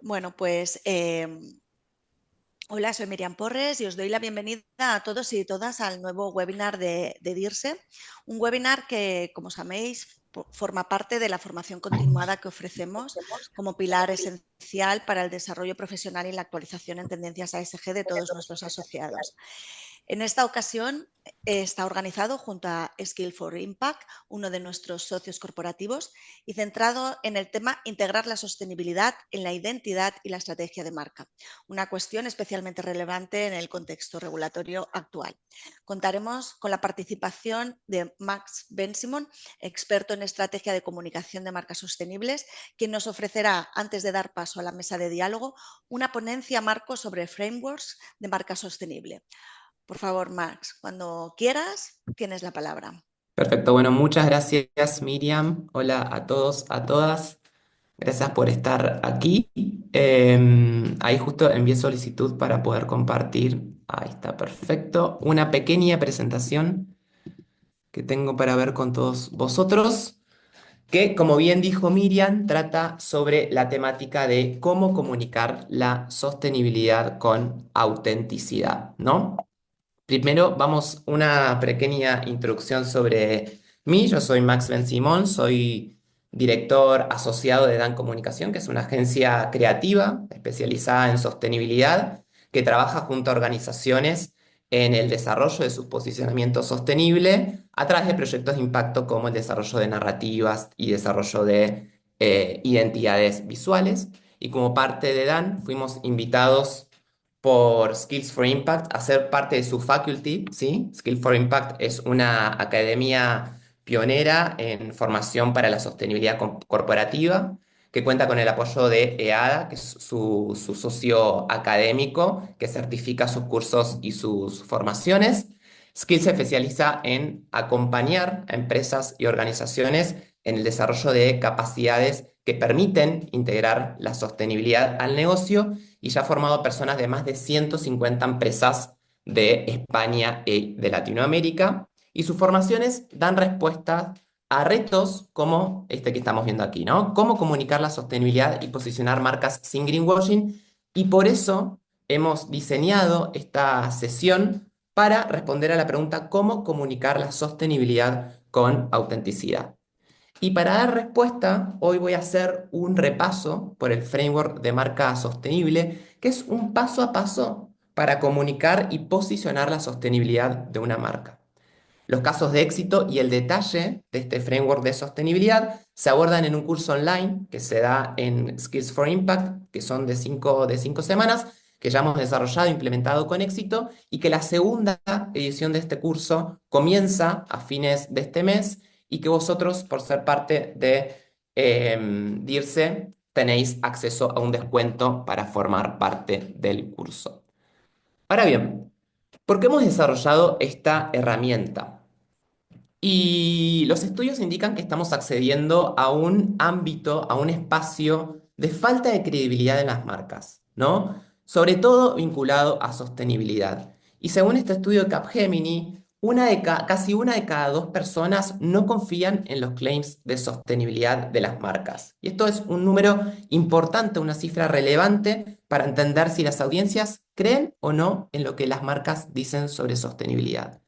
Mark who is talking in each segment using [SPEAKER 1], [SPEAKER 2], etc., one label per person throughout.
[SPEAKER 1] Bueno, pues hola, soy Miriam Porres y os doy la bienvenida a todos y todas al nuevo webinar de DIRSE, un webinar que, como sabéis, forma parte de la formación continuada que ofrecemos como pilar esencial para el desarrollo profesional y la actualización en tendencias ASG de todos nuestros asociados. En esta ocasión está organizado junto a Skill for Impact, uno de nuestros socios corporativos, y centrado en el tema integrar la sostenibilidad en la identidad y la estrategia de marca, una cuestión especialmente relevante en el contexto regulatorio actual. Contaremos con la participación de Max Ben-Simon, experto en estrategia de comunicación de marcas sostenibles, quien nos ofrecerá, antes de dar paso a la mesa de diálogo, una ponencia marco sobre frameworks de marca sostenible. Por favor, Max, cuando quieras, tienes la palabra.
[SPEAKER 2] Perfecto, bueno, muchas gracias Miriam. Hola a todos, a todas. Gracias por estar aquí. Ahí justo envié solicitud para poder compartir. Ahí está, perfecto. Una pequeña presentación que tengo para ver con todos vosotros, que como bien dijo Miriam, trata sobre la temática de cómo comunicar la sostenibilidad con autenticidad, ¿no? Primero, vamos una pequeña introducción sobre mí. Yo soy Max Ben Simón, soy director asociado de Dan Comunicación, que es una agencia creativa especializada en sostenibilidad que trabaja junto a organizaciones en el desarrollo de su posicionamiento sostenible a través de proyectos de impacto como el desarrollo de narrativas y desarrollo de identidades visuales. Y como parte de Dan, fuimos invitados por Skills for Impact a ser parte de su faculty, ¿sí? Skills for Impact es una academia pionera en formación para la sostenibilidad corporativa, que cuenta con el apoyo de EADA, que es su socio académico, que certifica sus cursos y sus formaciones. Skills se especializa en acompañar a empresas y organizaciones en el desarrollo de capacidades que permiten integrar la sostenibilidad al negocio y ya ha formado personas de más de 150 empresas de España y de Latinoamérica. Y sus formaciones dan respuesta a retos como este que estamos viendo aquí, ¿no? Cómo comunicar la sostenibilidad y posicionar marcas sin greenwashing. Y por eso hemos diseñado esta sesión para responder a la pregunta ¿cómo comunicar la sostenibilidad con autenticidad? Y para dar respuesta, hoy voy a hacer un repaso por el framework de marca sostenible, que es un paso a paso para comunicar y posicionar la sostenibilidad de una marca. Los casos de éxito y el detalle de este framework de sostenibilidad se abordan en un curso online que se da en Skills for Impact, que son de cinco semanas, que ya hemos desarrollado e implementado con éxito, y que la segunda edición de este curso comienza a fines de este mes y que vosotros, por ser parte de DIRSE, tenéis acceso a un descuento para formar parte del curso. Ahora bien, ¿por qué hemos desarrollado esta herramienta? Y los estudios indican que estamos accediendo a un ámbito, a un espacio de falta de credibilidad en las marcas, ¿no? Sobre todo vinculado a sostenibilidad. Y según este estudio de Capgemini, casi una de cada dos personas no confían en los claims de sostenibilidad de las marcas. Y esto es un número importante, una cifra relevante para entender si las audiencias creen o no en lo que las marcas dicen sobre sostenibilidad.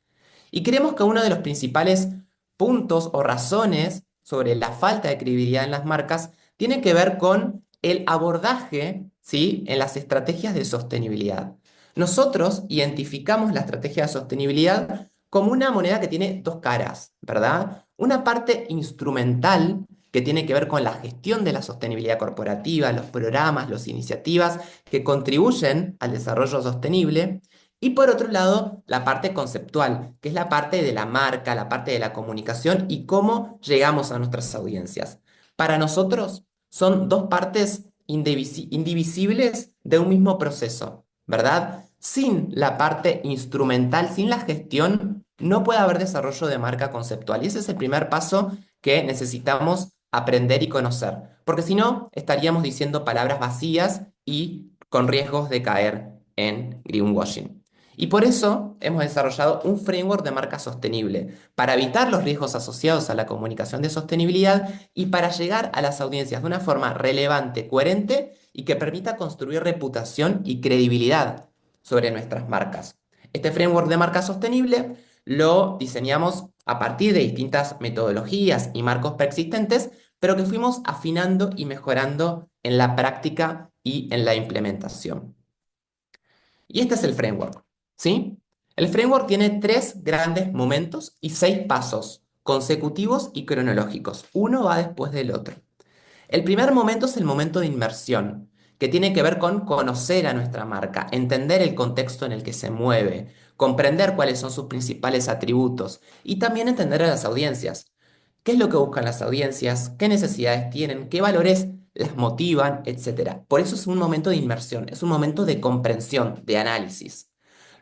[SPEAKER 2] Y creemos que uno de los principales puntos o razones sobre la falta de credibilidad en las marcas tiene que ver con el abordaje, ¿sí?, en las estrategias de sostenibilidad. Nosotros identificamos la estrategia de sostenibilidad como una moneda que tiene dos caras, ¿verdad? Una parte instrumental que tiene que ver con la gestión de la sostenibilidad corporativa, los programas, las iniciativas que contribuyen al desarrollo sostenible, y por otro lado, la parte conceptual, que es la parte de la marca, la parte de la comunicación y cómo llegamos a nuestras audiencias. Para nosotros son dos partes indivisibles de un mismo proceso, ¿verdad? Sin la parte instrumental, sin la gestión, no puede haber desarrollo de marca conceptual. Y ese es el primer paso que necesitamos aprender y conocer, porque si no, estaríamos diciendo palabras vacías y con riesgos de caer en greenwashing. Y por eso hemos desarrollado un framework de marca sostenible, para evitar los riesgos asociados a la comunicación de sostenibilidad y para llegar a las audiencias de una forma relevante, coherente y que permita construir reputación y credibilidad sobre nuestras marcas. Este framework de marca sostenible lo diseñamos a partir de distintas metodologías y marcos preexistentes, pero que fuimos afinando y mejorando en la práctica y en la implementación. Y este es el framework, ¿sí? El framework tiene tres grandes momentos y seis pasos consecutivos y cronológicos. Uno va después del otro. El primer momento es el momento de inmersión, que tiene que ver con conocer a nuestra marca, entender el contexto en el que se mueve, comprender cuáles son sus principales atributos y también entender a las audiencias. ¿Qué es lo que buscan las audiencias? ¿Qué necesidades tienen? ¿Qué valores las motivan? Etcétera. Por eso es un momento de inmersión, es un momento de comprensión, de análisis.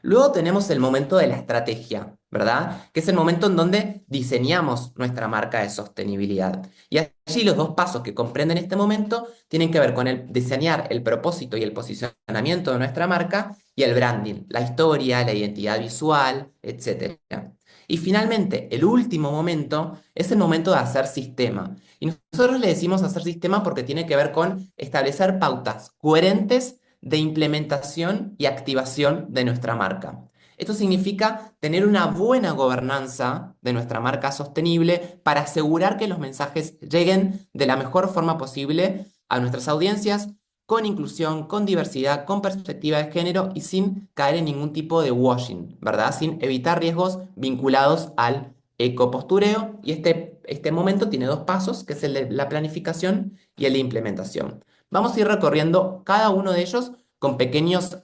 [SPEAKER 2] Luego tenemos el momento de la estrategia, ¿verdad? Que es el momento en donde diseñamos nuestra marca de sostenibilidad. Y allí los dos pasos que comprenden este momento tienen que ver con el diseñar el propósito y el posicionamiento de nuestra marca y el branding, la historia, la identidad visual, etcétera. Y finalmente, el último momento es el momento de hacer sistema. Y nosotros le decimos hacer sistema porque tiene que ver con establecer pautas coherentes de implementación y activación de nuestra marca. Esto significa tener una buena gobernanza de nuestra marca sostenible para asegurar que los mensajes lleguen de la mejor forma posible a nuestras audiencias, con inclusión, con diversidad, con perspectiva de género y sin caer en ningún tipo de washing, ¿verdad? Sin evitar riesgos vinculados al ecopostureo. Y este momento tiene dos pasos, que es el de la planificación y el de implementación. Vamos a ir recorriendo cada uno de ellos con pequeños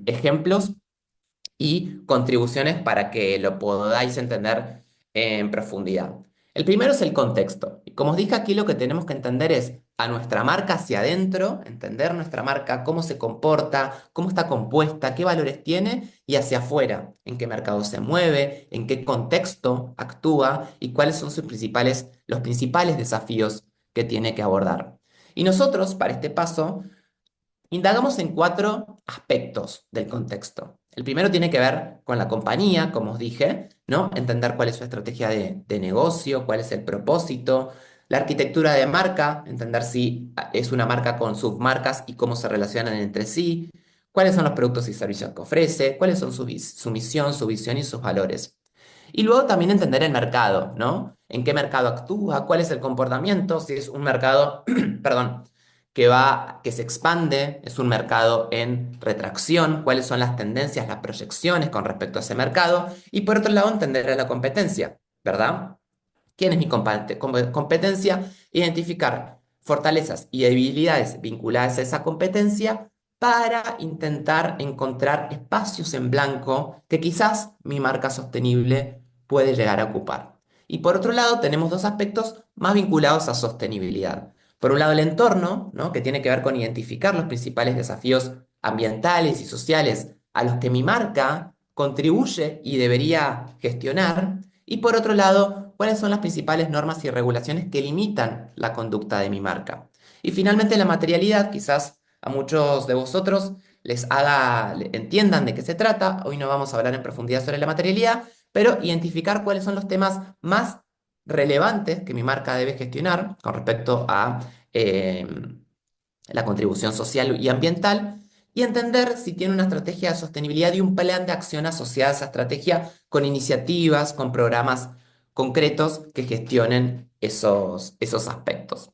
[SPEAKER 2] ejemplos y contribuciones para que lo podáis entender en profundidad. El primero es el contexto. Y como os dije aquí, lo que tenemos que entender es a nuestra marca hacia adentro, entender nuestra marca, cómo se comporta, cómo está compuesta, qué valores tiene, y hacia afuera, en qué mercado se mueve, en qué contexto actúa y cuáles son los principales desafíos que tiene que abordar. Y nosotros, para este paso, indagamos en cuatro aspectos del contexto. El primero tiene que ver con la compañía, como os dije, ¿no? Entender cuál es su estrategia de negocio, cuál es el propósito, la arquitectura de marca, entender si es una marca con submarcas y cómo se relacionan entre sí, cuáles son los productos y servicios que ofrece, cuáles son su misión, su visión y sus valores. Y luego también entender el mercado, ¿no? En qué mercado actúa, cuál es el comportamiento, si es un mercado, perdón, que se expande, es un mercado en retracción, cuáles son las tendencias, las proyecciones con respecto a ese mercado, y por otro lado entender a la competencia, ¿verdad? ¿Quién es mi competencia? Identificar fortalezas y debilidades vinculadas a esa competencia para intentar encontrar espacios en blanco que quizás mi marca sostenible puede llegar a ocupar. Y por otro lado, tenemos dos aspectos más vinculados a sostenibilidad. Por un lado, el entorno, ¿no? Que tiene que ver con identificar los principales desafíos ambientales y sociales a los que mi marca contribuye y debería gestionar. Y por otro lado, cuáles son las principales normas y regulaciones que limitan la conducta de mi marca. Y finalmente, la materialidad, quizás a muchos de vosotros entiendan de qué se trata. Hoy no vamos a hablar en profundidad sobre la materialidad, pero identificar cuáles son los temas más relevantes que mi marca debe gestionar con respecto a eh, la contribución social y ambiental, y entender si tiene una estrategia de sostenibilidad y un plan de acción asociada a esa estrategia con iniciativas, con programas concretos que gestionen esos aspectos.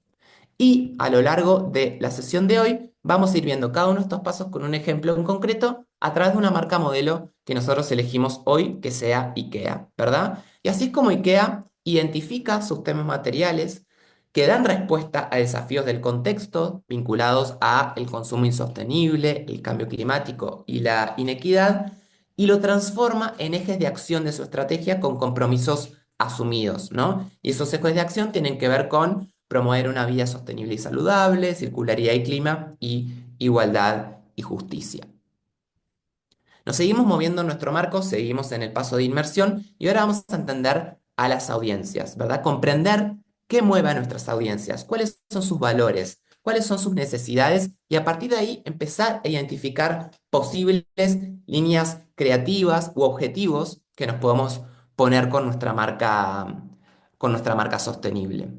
[SPEAKER 2] Y a lo largo de la sesión de hoy vamos a ir viendo cada uno de estos pasos con un ejemplo en concreto a través de una marca modelo que nosotros elegimos hoy, que sea IKEA, ¿verdad? Y así es como IKEA identifica sus temas materiales que dan respuesta a desafíos del contexto vinculados a el consumo insostenible, el cambio climático y la inequidad, y lo transforma en ejes de acción de su estrategia con compromisos asumidos, ¿no? Y esos ejes de acción tienen que ver con promover una vida sostenible y saludable, circularidad y clima y igualdad y justicia. Nos seguimos moviendo en nuestro marco, seguimos en el paso de inmersión y ahora vamos a entender a las audiencias, ¿verdad? Comprender qué mueve a nuestras audiencias, cuáles son sus valores, cuáles son sus necesidades y a partir de ahí empezar a identificar posibles líneas creativas u objetivos que nos podemos poner con nuestra marca sostenible.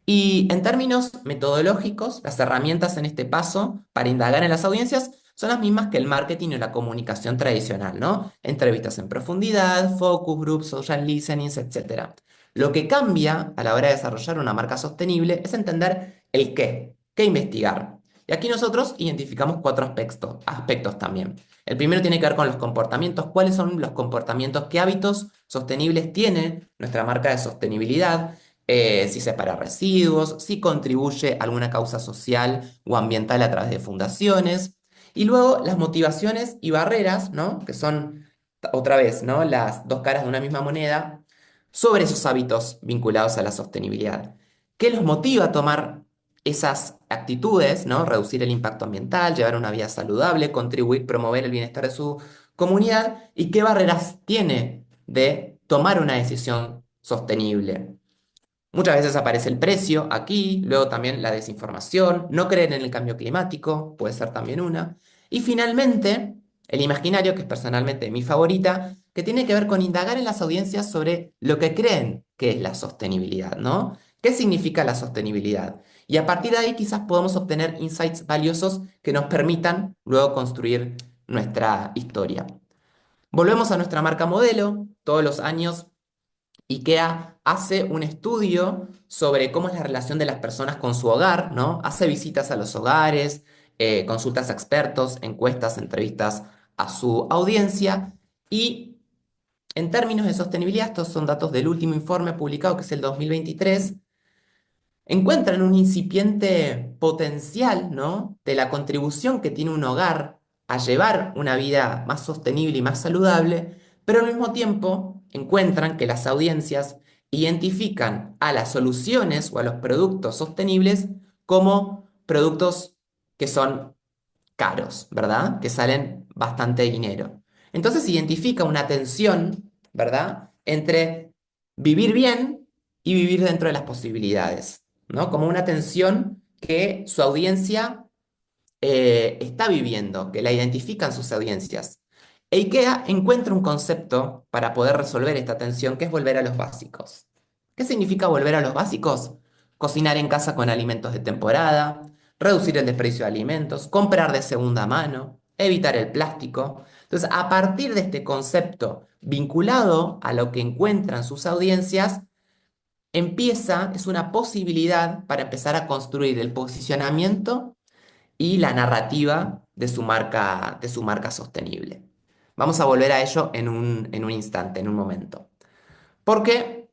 [SPEAKER 2] Y en términos metodológicos, las herramientas en este paso para indagar en las audiencias son las mismas que el marketing o la comunicación tradicional, ¿no? Entrevistas en profundidad, focus groups, social listenings, etc. Lo que cambia a la hora de desarrollar una marca sostenible es entender el qué investigar. Y aquí nosotros identificamos cuatro aspectos también. El primero tiene que ver con los comportamientos. ¿Cuáles son los comportamientos? ¿Qué hábitos sostenibles tiene nuestra marca de sostenibilidad? Si separa residuos, si contribuye a alguna causa social o ambiental a través de fundaciones. Y luego las motivaciones y barreras, ¿no? Que son, otra vez, ¿no? Las dos caras de una misma moneda, sobre esos hábitos vinculados a la sostenibilidad. ¿Qué los motiva a tomar esas actitudes, ¿no? Reducir el impacto ambiental, llevar una vida saludable, contribuir, promover el bienestar de su comunidad, y qué barreras tiene de tomar una decisión sostenible? Muchas veces aparece el precio aquí, luego también la desinformación, no creer en el cambio climático, puede ser también una. Y finalmente, el imaginario, que es personalmente mi favorita, que tiene que ver con indagar en las audiencias sobre lo que creen que es la sostenibilidad, ¿no? ¿Qué significa la sostenibilidad? Y a partir de ahí quizás podamos obtener insights valiosos que nos permitan luego construir nuestra historia. Volvemos a nuestra marca modelo. Todos los años IKEA hace un estudio sobre cómo es la relación de las personas con su hogar, ¿no? Hace visitas a los hogares, consultas a expertos, encuestas, entrevistas a su audiencia, y en términos de sostenibilidad, estos son datos del último informe publicado, que es el 2023, encuentran un incipiente potencial, ¿no? De la contribución que tiene un hogar a llevar una vida más sostenible y más saludable, pero al mismo tiempo encuentran que las audiencias identifican a las soluciones o a los productos sostenibles como productos que son caros, ¿verdad? Que salen bastante dinero. Entonces identifica una tensión, ¿verdad? Entre vivir bien y vivir dentro de las posibilidades, ¿no? Como una tensión que su audiencia está viviendo, que la identifican sus audiencias. E IKEA encuentra un concepto para poder resolver esta tensión, que es volver a los básicos. ¿Qué significa volver a los básicos? Cocinar en casa con alimentos de temporada, reducir el desperdicio de alimentos, comprar de segunda mano, evitar el plástico. Entonces, a partir de este concepto vinculado a lo que encuentran sus audiencias, es una posibilidad para empezar a construir el posicionamiento y la narrativa de su marca sostenible. Vamos a volver a ello en un instante, en un momento. Porque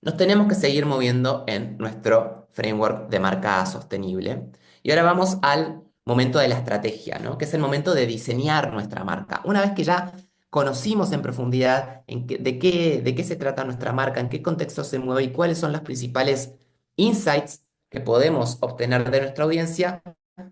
[SPEAKER 2] nos tenemos que seguir moviendo en nuestro framework de marca sostenible. Y ahora vamos al momento de la estrategia, ¿no? Que es el momento de diseñar nuestra marca. Una vez que ya conocimos en profundidad de qué se trata nuestra marca, en qué contexto se mueve y cuáles son los principales insights que podemos obtener de nuestra audiencia,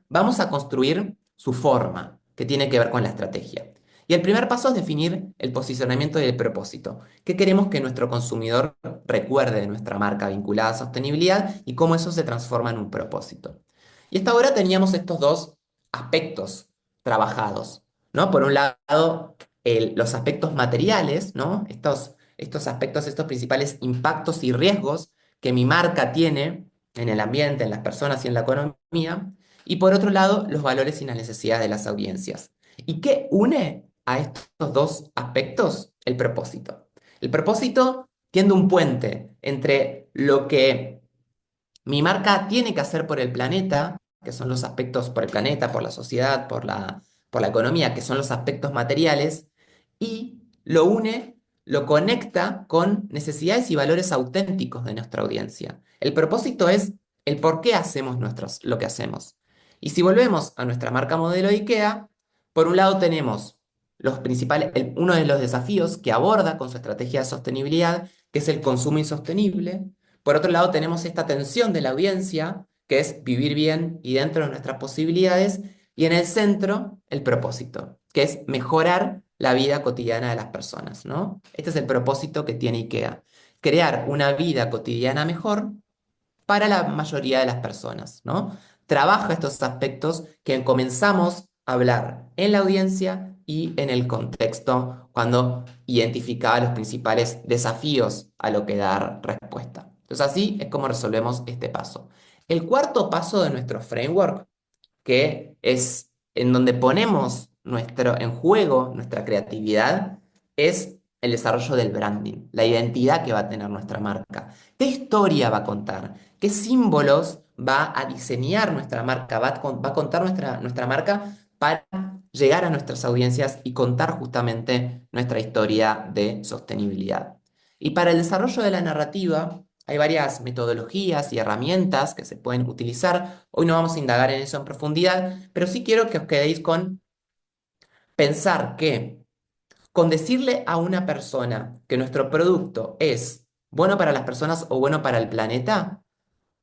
[SPEAKER 2] vamos a construir su forma, que tiene que ver con la estrategia. Y el primer paso es definir el posicionamiento y el propósito. ¿Qué queremos que nuestro consumidor recuerde de nuestra marca vinculada a sostenibilidad y cómo eso se transforma en un propósito? Y hasta ahora teníamos estos dos aspectos trabajados, ¿no? Por un lado, los aspectos materiales, ¿no? Estos aspectos, estos principales impactos y riesgos que mi marca tiene en el ambiente, en las personas y en la economía. Y por otro lado, los valores y las necesidades de las audiencias. ¿Y qué une a estos dos aspectos? El propósito. El propósito tiende un puente entre lo que mi marca tiene que hacer por el planeta, que son los aspectos por el planeta, por la sociedad, por la economía, que son los aspectos materiales, y lo une, lo conecta con necesidades y valores auténticos de nuestra audiencia. El propósito es el por qué hacemos lo que hacemos. Y si volvemos a nuestra marca modelo de IKEA, por un lado tenemos uno de los desafíos que aborda con su estrategia de sostenibilidad, que es el consumo insostenible. Por otro lado, tenemos esta tensión de la audiencia, que es vivir bien y dentro de nuestras posibilidades, y en el centro, el propósito, que es mejorar la vida cotidiana de las personas, ¿no? Este es el propósito que tiene IKEA, crear una vida cotidiana mejor para la mayoría de las personas, ¿no? Trabaja estos aspectos que comenzamos a hablar en la audiencia y en el contexto cuando identificaba los principales desafíos a lo que dar respuesta. Entonces así es como resolvemos este paso. El cuarto paso de nuestro framework, que es en donde ponemos en juego nuestra creatividad, es el desarrollo del branding, la identidad que va a tener nuestra marca. ¿Qué historia va a contar? ¿Qué símbolos va a diseñar nuestra marca? Va a contar nuestra marca para llegar a nuestras audiencias y contar justamente nuestra historia de sostenibilidad. Y para el desarrollo de la narrativa, hay varias metodologías y herramientas que se pueden utilizar. Hoy no vamos a indagar en eso en profundidad, pero sí quiero que os quedéis con pensar que con decirle a una persona que nuestro producto es bueno para las personas o bueno para el planeta,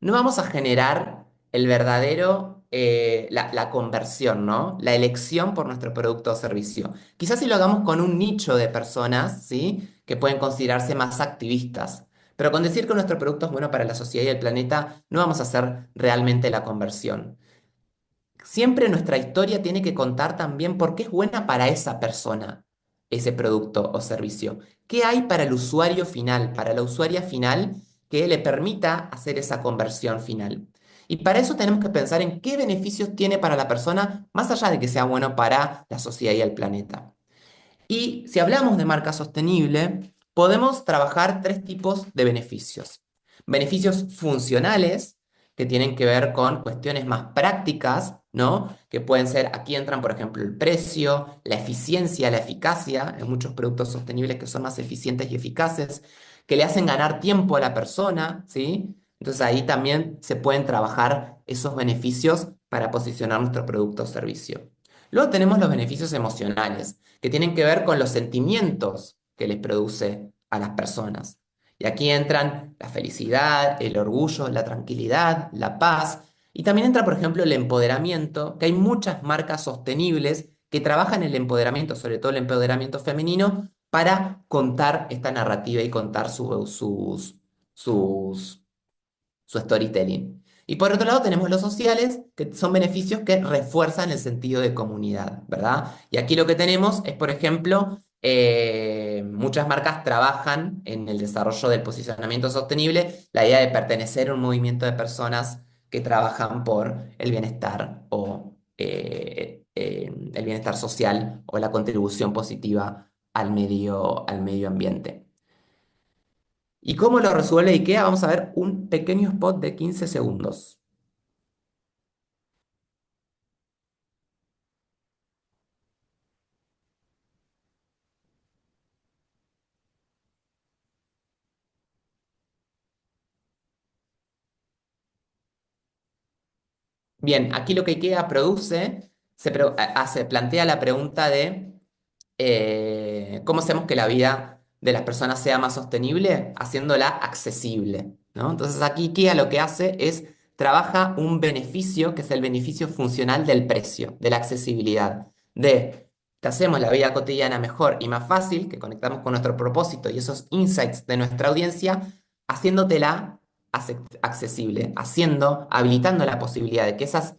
[SPEAKER 2] no vamos a generar el verdadero, la conversión, ¿no? La elección por nuestro producto o servicio. Quizás si lo hagamos con un nicho de personas, ¿sí? Que pueden considerarse más activistas. Pero con decir que nuestro producto es bueno para la sociedad y el planeta, no vamos a hacer realmente la conversión. Siempre nuestra historia tiene que contar también por qué es buena para esa persona ese producto o servicio. ¿Qué hay para el usuario final, para la usuaria final que le permita hacer esa conversión final? Y para eso tenemos que pensar en qué beneficios tiene para la persona, más allá de que sea bueno para la sociedad y el planeta. Y si hablamos de marca sostenible, podemos trabajar tres tipos de beneficios. Beneficios funcionales, que tienen que ver con cuestiones más prácticas, ¿no? Que pueden ser, aquí entran, por ejemplo, el precio, la eficiencia, la eficacia, en muchos productos sostenibles que son más eficientes y eficaces, que le hacen ganar tiempo a la persona, ¿sí? Entonces ahí también se pueden trabajar esos beneficios para posicionar nuestro producto o servicio. Luego tenemos los beneficios emocionales que tienen que ver con los sentimientos que les produce a las personas. Y aquí entran la felicidad, el orgullo, la tranquilidad, la paz. Y también entra, por ejemplo, el empoderamiento, que hay muchas marcas sostenibles que trabajan en el empoderamiento, sobre todo el empoderamiento femenino, para contar esta narrativa y contar sus su storytelling. Y por otro lado tenemos los sociales, que son beneficios que refuerzan el sentido de comunidad, ¿verdad? Y aquí lo que tenemos es, por ejemplo, muchas marcas trabajan en el desarrollo del posicionamiento sostenible, la idea de pertenecer a un movimiento de personas que trabajan por el bienestar o el bienestar social o la contribución positiva al medio ambiente. ¿Y cómo lo resuelve IKEA? Vamos a ver un pequeño spot de 15 segundos. Bien, aquí lo que IKEA produce, plantea la pregunta de ¿cómo hacemos que la vida de las personas sea más sostenible? Haciéndola accesible, ¿no? Entonces aquí IKEA lo que hace es trabaja un beneficio que es el beneficio funcional del precio, de la accesibilidad, de que hacemos la vida cotidiana mejor y más fácil, que conectamos con nuestro propósito y esos insights de nuestra audiencia, haciéndotela accesible, habilitando la posibilidad de que esas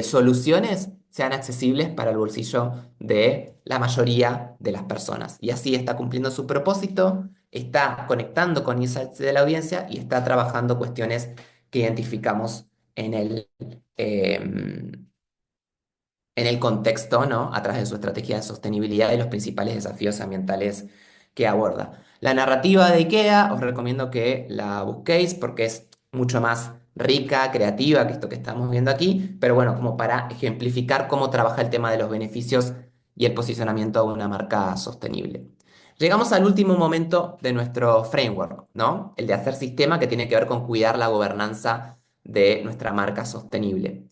[SPEAKER 2] soluciones sean accesibles para el bolsillo de la mayoría de las personas. Y así está cumpliendo su propósito, está conectando con insights de la audiencia y está trabajando cuestiones que identificamos en en el contexto, ¿no? A través de su estrategia de sostenibilidad y los principales desafíos ambientales que aborda. La narrativa de IKEA, os recomiendo que la busquéis porque es mucho más rica, creativa que esto que estamos viendo aquí, pero bueno, como para ejemplificar cómo trabaja el tema de los beneficios y el posicionamiento de una marca sostenible. Llegamos al último momento de nuestro framework, ¿no? El de hacer sistema que tiene que ver con cuidar la gobernanza de nuestra marca sostenible.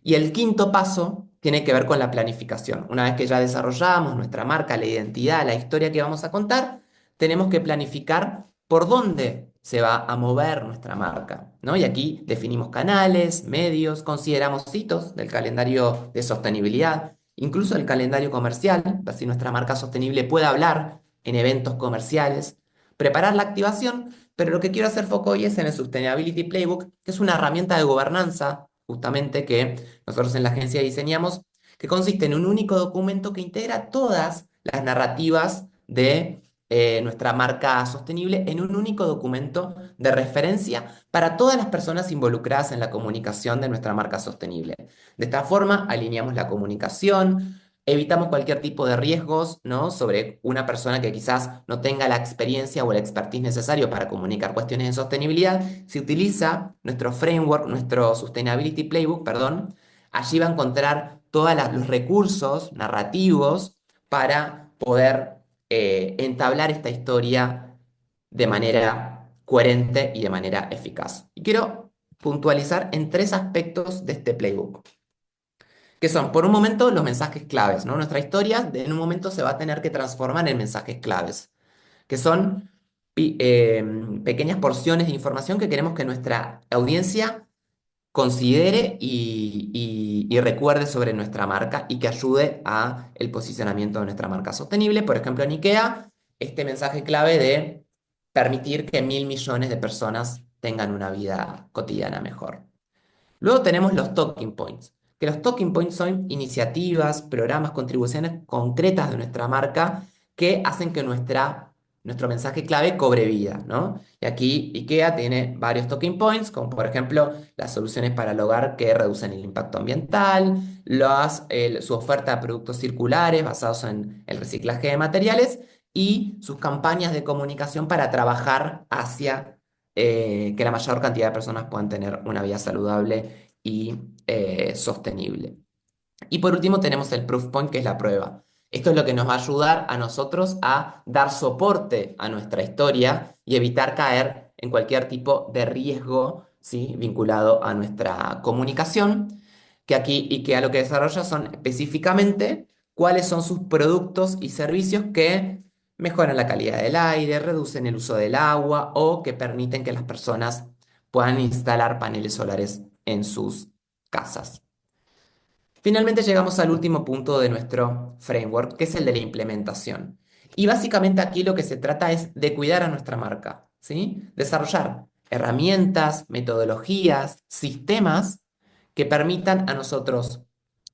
[SPEAKER 2] Y el quinto paso tiene que ver con la planificación. Una vez que ya desarrollamos nuestra marca, la identidad, la historia que vamos a contar, tenemos que planificar por dónde se va a mover nuestra marca, ¿no? Y aquí definimos canales, medios, consideramos hitos del calendario de sostenibilidad, incluso el calendario comercial, así nuestra marca sostenible puede hablar en eventos comerciales, preparar la activación, pero lo que quiero hacer foco hoy es en el Sustainability Playbook, que es una herramienta de gobernanza justamente que nosotros en la agencia diseñamos, que consiste en un único documento que integra todas las narrativas de nuestra marca sostenible en un único documento de referencia para todas las personas involucradas en la comunicación de nuestra marca sostenible. De esta forma, alineamos la comunicación, evitamos cualquier tipo de riesgos, ¿no? Sobre una persona que quizás no tenga la experiencia o el expertise necesario para comunicar cuestiones de sostenibilidad. Se utiliza nuestro framework, nuestro Sustainability Playbook, perdón. Allí va a encontrar todos los recursos narrativos para poder entablar esta historia de manera coherente y de manera eficaz. Y quiero puntualizar en tres aspectos de este playbook, que son, por un momento, los mensajes claves, ¿no? Nuestra historia en un momento se va a tener que transformar en mensajes claves, que son pequeñas porciones de información que queremos que nuestra audiencia considere y recuerde sobre nuestra marca y que ayude a el posicionamiento de nuestra marca sostenible. Por ejemplo, en IKEA, este mensaje clave de permitir que 1.000 millones de personas tengan una vida cotidiana mejor. Luego tenemos los talking points, que los talking points son iniciativas, programas, contribuciones concretas de nuestra marca que hacen que nuestro mensaje clave cobre vida, ¿no? Y aquí IKEA tiene varios talking points, como por ejemplo las soluciones para el hogar que reducen el impacto ambiental, su oferta de productos circulares basados en el reciclaje de materiales y sus campañas de comunicación para trabajar hacia que la mayor cantidad de personas puedan tener una vida saludable y sostenible. Y por último tenemos el proof point, que es la prueba. Esto es lo que nos va a ayudar a nosotros a dar soporte a nuestra historia y evitar caer en cualquier tipo de riesgo, ¿sí? Vinculado a nuestra comunicación, que aquí y que a lo que desarrolla son específicamente cuáles son sus productos y servicios que mejoran la calidad del aire, reducen el uso del agua o que permiten que las personas puedan instalar paneles solares en sus casas. Finalmente llegamos al último punto de nuestro framework, que es el de la implementación. Y básicamente aquí lo que se trata es de cuidar a nuestra marca, ¿sí? Desarrollar herramientas, metodologías, sistemas que permitan a nosotros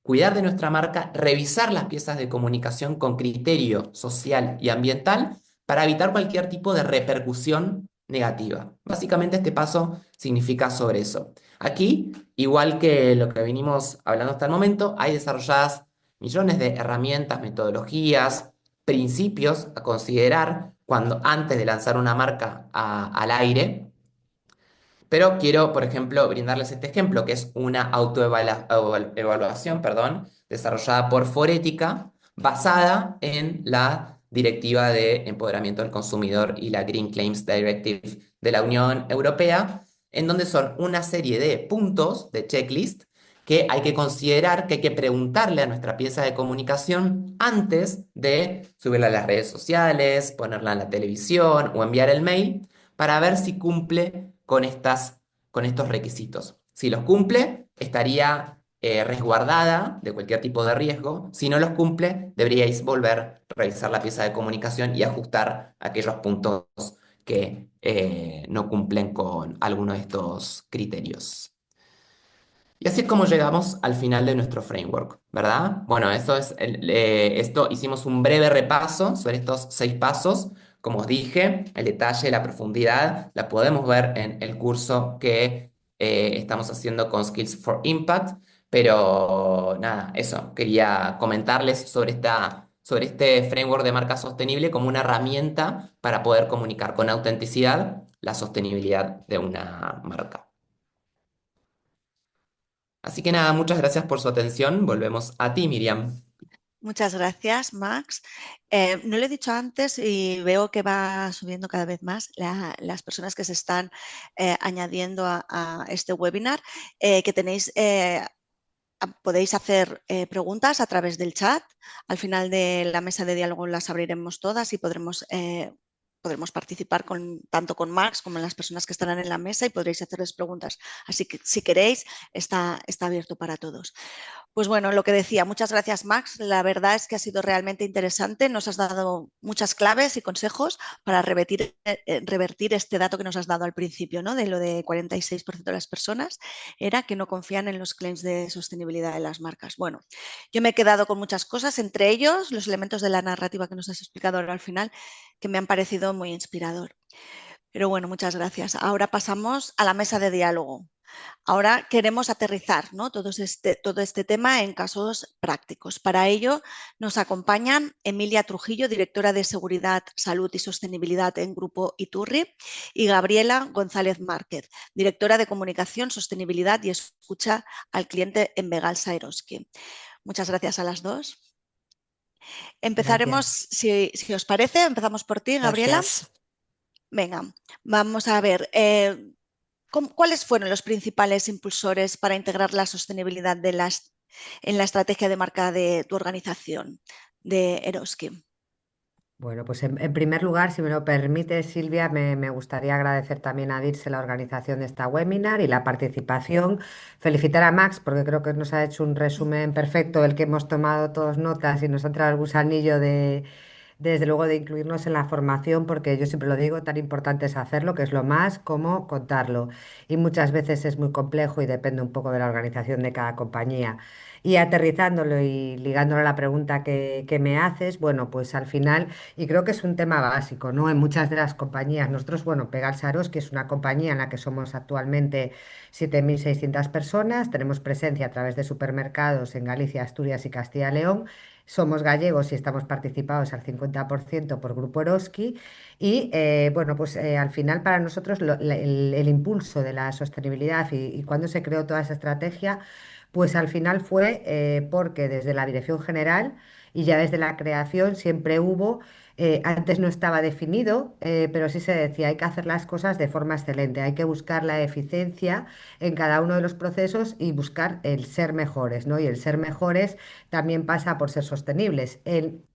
[SPEAKER 2] cuidar de nuestra marca, revisar las piezas de comunicación con criterio social y ambiental para evitar cualquier tipo de repercusión negativa. Básicamente este paso significa sobre eso. Aquí, igual que lo que venimos hablando hasta el momento, hay desarrolladas millones de herramientas, metodologías, principios a considerar cuando antes de lanzar una marca al aire. Pero quiero, por ejemplo, brindarles este ejemplo, que es una autoevaluación, perdón, desarrollada por Forética, basada en la Directiva de Empoderamiento del Consumidor y la Green Claims Directive de la Unión Europea, en donde son una serie de puntos de checklist que hay que considerar, que hay que preguntarle a nuestra pieza de comunicación antes de subirla a las redes sociales, ponerla en la televisión o enviar el mail para ver si cumple con estos requisitos. Si los cumple, estaría resguardada de cualquier tipo de riesgo. Si no los cumple, deberíais volver a revisar la pieza de comunicación y ajustar aquellos puntos que no cumplen con alguno de estos criterios. Y así es como llegamos al final de nuestro framework, ¿verdad? Bueno, esto hicimos un breve repaso sobre estos 6 pasos. Como os dije, el detalle, la profundidad, la podemos ver en el curso que estamos haciendo con Skills for Impact. Pero nada, eso, quería comentarles sobre este framework de marca sostenible como una herramienta para poder comunicar con autenticidad la sostenibilidad de una marca. Así que nada, muchas gracias por su atención. Volvemos a ti, Miriam.
[SPEAKER 1] Muchas gracias, Max. No lo he dicho antes y veo que va subiendo cada vez más las personas que se están añadiendo a este webinar, que tenéis, podéis hacer preguntas a través del chat. Al final de la mesa de diálogo las abriremos todas y podremos podremos participar tanto con Max como las personas que estarán en la mesa y podréis hacerles preguntas. Así que si queréis, está abierto para todos. Pues bueno, lo que decía, muchas gracias Max. La verdad es que ha sido realmente interesante. Nos has dado muchas claves y consejos para revertir este dato que nos has dado al principio, ¿no? De lo de 46% de las personas era que no confían en los claims de sostenibilidad de las marcas. Bueno, yo me he quedado con muchas cosas, entre ellos los elementos de la narrativa que nos has explicado ahora al final, que me han parecido muy inspirador. Pero bueno, muchas gracias. Ahora pasamos a la mesa de diálogo. Ahora queremos aterrizar, ¿no? Todo este tema en casos prácticos. Para ello nos acompañan Emilia Trujillo, directora de Seguridad, Salud y Sostenibilidad en Grupo Iturri, y Gabriela González Márquez, directora de Comunicación, Sostenibilidad y Escucha al Cliente en Begalsa Eroski. Muchas gracias a las dos. Empezaremos,
[SPEAKER 3] Gracias.
[SPEAKER 1] si os parece, empezamos por ti, Gabriela.
[SPEAKER 3] Gracias.
[SPEAKER 1] Venga, vamos a ver. ¿Cuáles fueron los principales impulsores para integrar la sostenibilidad en la estrategia de marca de tu organización, de Eroski?
[SPEAKER 3] Bueno, pues en primer lugar, si me lo permite, Silvia, me gustaría agradecer también a DIRSE la organización de esta webinar y la participación. Felicitar a Max porque creo que nos ha hecho un resumen perfecto del que hemos tomado todos notas y nos ha entrado el gusanillo desde luego de incluirnos en la formación, porque yo siempre lo digo, tan importante es hacerlo, que es lo más, como contarlo. Y muchas veces es muy complejo y depende un poco de la organización de cada compañía. Y aterrizándolo y ligándolo a la pregunta que me haces, bueno, pues al final, y creo que es un tema básico, ¿no? En muchas de las compañías, nosotros, bueno, Pegal Saros, que es una compañía en la que somos actualmente 7.600 personas, tenemos presencia a través de supermercados en Galicia, Asturias y Castilla y León. Somos gallegos y estamos participados al 50% por Grupo Eroski y bueno, pues al final para nosotros el impulso de la sostenibilidad y cuando se creó toda esa estrategia, pues al final fue porque desde la Dirección General y ya desde la creación siempre hubo, antes no estaba definido, pero sí se decía, hay que hacer las cosas de forma excelente, hay que buscar la eficiencia en cada uno de los procesos y buscar el ser mejores, ¿no? Y el ser mejores también pasa por ser sostenibles.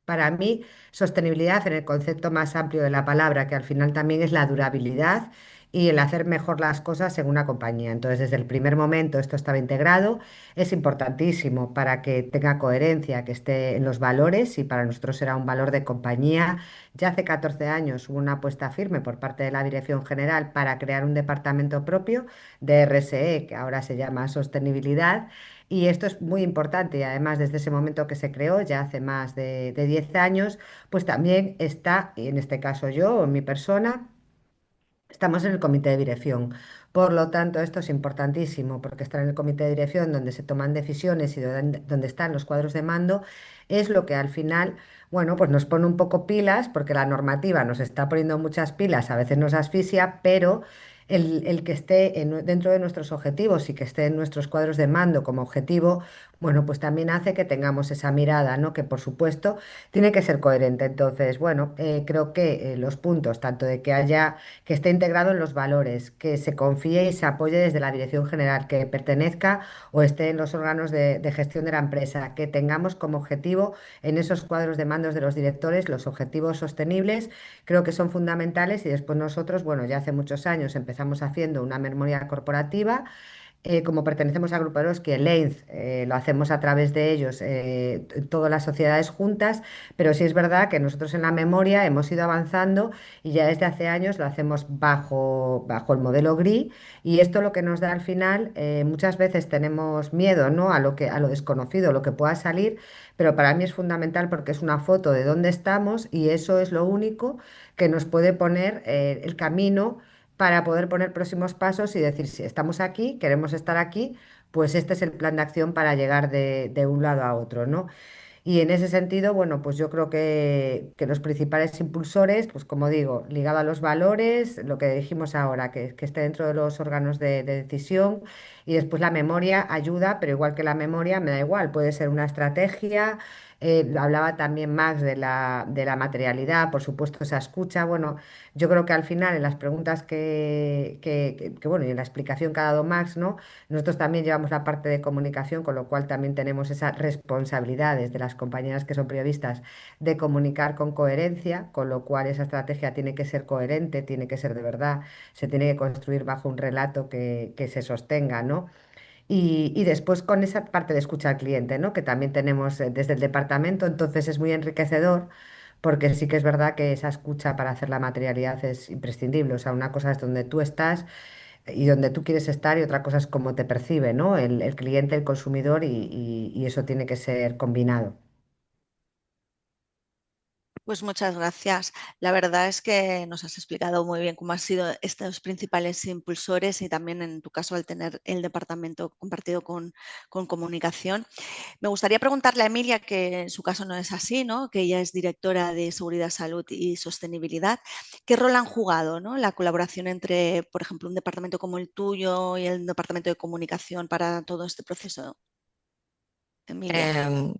[SPEAKER 3] Para mí, sostenibilidad en el concepto más amplio de la palabra, que al final también es la durabilidad y el hacer mejor las cosas en una compañía. Entonces, desde el primer momento esto estaba integrado, es importantísimo para que tenga coherencia, que esté en los valores y para nosotros será un valor de compañía. Ya hace 14 años hubo una apuesta firme por parte de la Dirección General para crear un departamento propio de RSE, que ahora se llama Sostenibilidad. Y esto es muy importante y además desde ese momento que se creó, ya hace más de 10 años, pues también está, y en este caso yo, o mi persona, estamos en el comité de dirección. Por lo tanto, esto es importantísimo porque estar en el comité de dirección donde se toman decisiones y donde están los cuadros de mando es lo que al final, bueno, pues nos pone un poco pilas porque la normativa nos está poniendo muchas pilas, a veces nos asfixia, pero el que esté dentro de nuestros objetivos y que esté en nuestros cuadros de mando como objetivo, bueno, pues también hace que tengamos esa mirada, ¿no? Que por supuesto tiene que ser coherente. Entonces, bueno, creo que los puntos, tanto de que haya que esté integrado en los valores, que se confíe y se apoye desde la dirección general, que pertenezca o esté en los órganos de gestión de la empresa, que tengamos como objetivo en esos cuadros de mandos de los directores los objetivos sostenibles, creo que son fundamentales y después nosotros, bueno, ya hace muchos años empezamos haciendo una memoria corporativa como pertenecemos a Grupo Eroski, el EINZ, lo hacemos a través de ellos, todas las sociedades juntas, pero sí es verdad que nosotros en la memoria hemos ido avanzando y ya desde hace años lo hacemos bajo el modelo GRI y esto lo que nos da al final, muchas veces tenemos miedo, ¿no? A lo desconocido, lo que pueda salir, pero para mí es fundamental porque es una foto de dónde estamos y eso es lo único que nos puede poner el camino para poder poner próximos pasos y decir, si estamos aquí, queremos estar aquí, pues este es el plan de acción para llegar de un lado a otro, ¿no? Y en ese sentido, bueno, pues yo creo que los principales impulsores, pues como digo, ligado a los valores, lo que dijimos ahora, que esté dentro de los órganos de decisión y después la memoria ayuda, pero igual que la memoria, me da igual, puede ser una estrategia, Hablaba también Max de la materialidad, por supuesto, esa escucha. Bueno, yo creo que al final en las preguntas bueno, y en la explicación que ha dado Max, ¿no? Nosotros también llevamos la parte de comunicación, con lo cual también tenemos esas responsabilidades de las compañeras que son periodistas de comunicar con coherencia, con lo cual esa estrategia tiene que ser coherente, tiene que ser de verdad, se tiene que construir bajo un relato que se sostenga, ¿no? Y después con esa parte de escucha al cliente, ¿no? Que también tenemos desde el departamento, entonces es muy enriquecedor porque sí que es verdad que esa escucha para hacer la materialidad es imprescindible. O sea, una cosa es donde tú estás y donde tú quieres estar y otra cosa es cómo te percibe, ¿no? El cliente, el consumidor y eso tiene que ser combinado.
[SPEAKER 1] Pues muchas gracias. La verdad es que nos has explicado muy bien cómo han sido estos principales impulsores y también en tu caso al tener el departamento compartido con comunicación. Me gustaría preguntarle a Emilia, que en su caso no es así, ¿no? Que ella es directora de Seguridad, Salud y Sostenibilidad. ¿Qué rol han jugado, ¿no? La colaboración entre, por ejemplo, un departamento como el tuyo y el departamento de comunicación para todo este proceso, Emilia?
[SPEAKER 4] Em,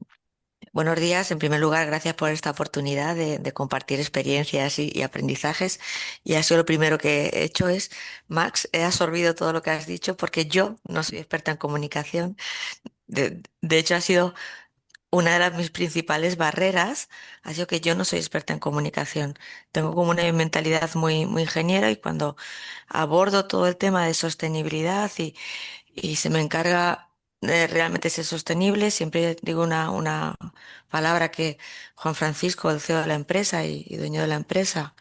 [SPEAKER 4] Buenos días. En primer lugar, gracias por esta oportunidad de compartir experiencias y aprendizajes. Y ha sido lo primero que he hecho es, Max, he absorbido todo lo que has dicho porque yo no soy experta en comunicación. De hecho, ha sido una de las mis principales barreras, ha sido que yo no soy experta en comunicación. Tengo como una mentalidad muy ingeniera y cuando abordo todo el tema de sostenibilidad y se me encarga de realmente ser sostenible. Siempre digo una palabra que Juan Francisco, el CEO de la empresa y dueño de la empresa,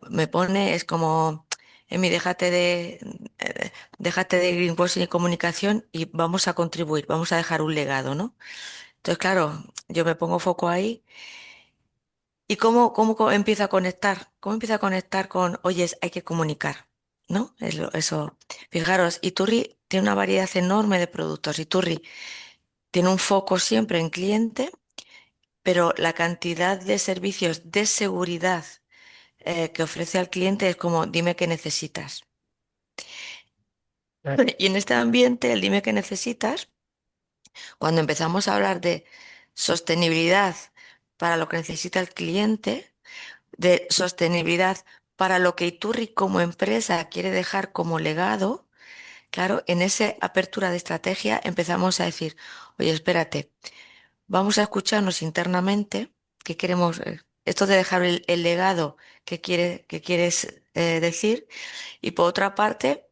[SPEAKER 4] me pone, es como, Emi, déjate de greenwashing y comunicación y vamos a contribuir, vamos a dejar un legado, ¿no? Entonces, claro, yo me pongo foco ahí. ¿Y cómo empieza a conectar? ¿Cómo empieza a conectar con, oye, hay que comunicar? ¿No? Eso. Fijaros, Iturri tiene una variedad enorme de productos. Iturri tiene un foco siempre en cliente, pero la cantidad de servicios de seguridad que ofrece al cliente es como, dime qué necesitas. Y en este ambiente, el dime qué necesitas, cuando empezamos a hablar de sostenibilidad para lo que necesita el cliente, de sostenibilidad para lo que Iturri como empresa quiere dejar como legado, claro, en esa apertura de estrategia empezamos a decir, oye, espérate, vamos a escucharnos internamente qué queremos, esto de dejar el legado que quieres decir, y por otra parte,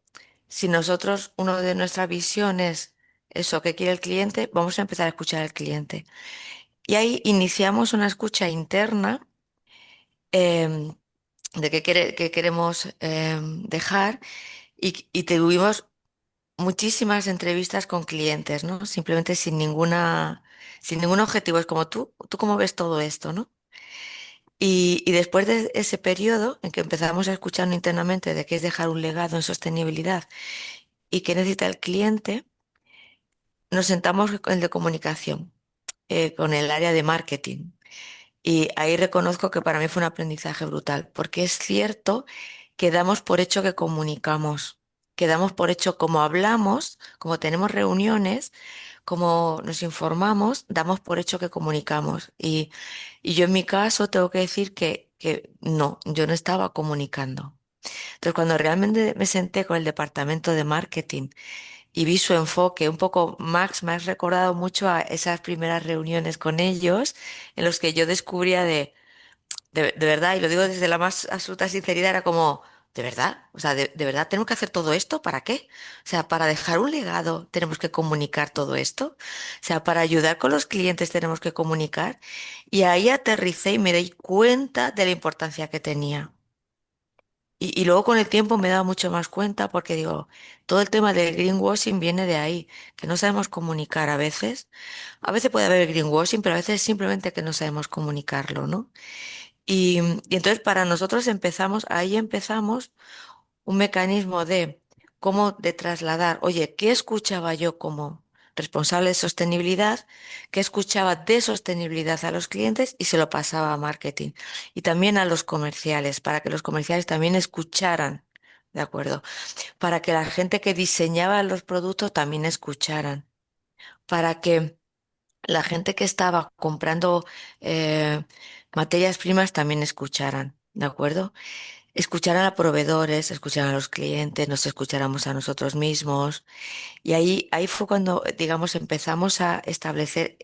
[SPEAKER 4] si nosotros, uno de nuestras visiones, eso que quiere el cliente, vamos a empezar a escuchar al cliente. Y ahí iniciamos una escucha interna em, de qué queremos dejar y tuvimos muchísimas entrevistas con clientes, ¿no? Simplemente sin ningún objetivo. Es como tú cómo ves todo esto, ¿no? Y después de ese periodo en que empezamos a escuchar internamente de qué es dejar un legado en sostenibilidad y qué necesita el cliente, nos sentamos con el de comunicación, con el área de marketing. Y ahí reconozco que para mí fue un aprendizaje brutal, porque es cierto que damos por hecho que comunicamos, que damos por hecho como hablamos, como tenemos reuniones, como nos informamos, damos por hecho que comunicamos. Y yo en mi caso tengo que decir que no, yo no estaba comunicando. Entonces, cuando realmente me senté con el departamento de marketing y vi su enfoque, un poco Max me has recordado mucho a esas primeras reuniones con ellos en los que yo descubría de verdad, y lo digo desde la más absoluta sinceridad, era como, ¿de verdad? O sea, de verdad tenemos que hacer todo esto? ¿Para qué? O sea, para dejar un legado tenemos que comunicar todo esto. O sea, para ayudar con los clientes tenemos que comunicar. Y ahí aterricé y me di cuenta de la importancia que tenía. Y luego con el tiempo me he dado mucho más cuenta porque digo, todo el tema del greenwashing viene de ahí, que no sabemos comunicar a veces. A veces puede haber greenwashing, pero a veces simplemente que no sabemos comunicarlo, ¿no? Y entonces para nosotros ahí empezamos un mecanismo de cómo de trasladar, oye, ¿qué escuchaba yo como responsable de sostenibilidad? ¿Qué escuchaba de sostenibilidad a los clientes? Y se lo pasaba a marketing. Y también a los comerciales, para que los comerciales también escucharan, ¿de acuerdo? Para que la gente que diseñaba los productos también escucharan, para que la gente que estaba comprando eh, materias primas también escucharan, ¿de acuerdo? Escucharan a proveedores, escucharan a los clientes, nos escucháramos a nosotros mismos. Y ahí fue cuando, digamos, empezamos a establecer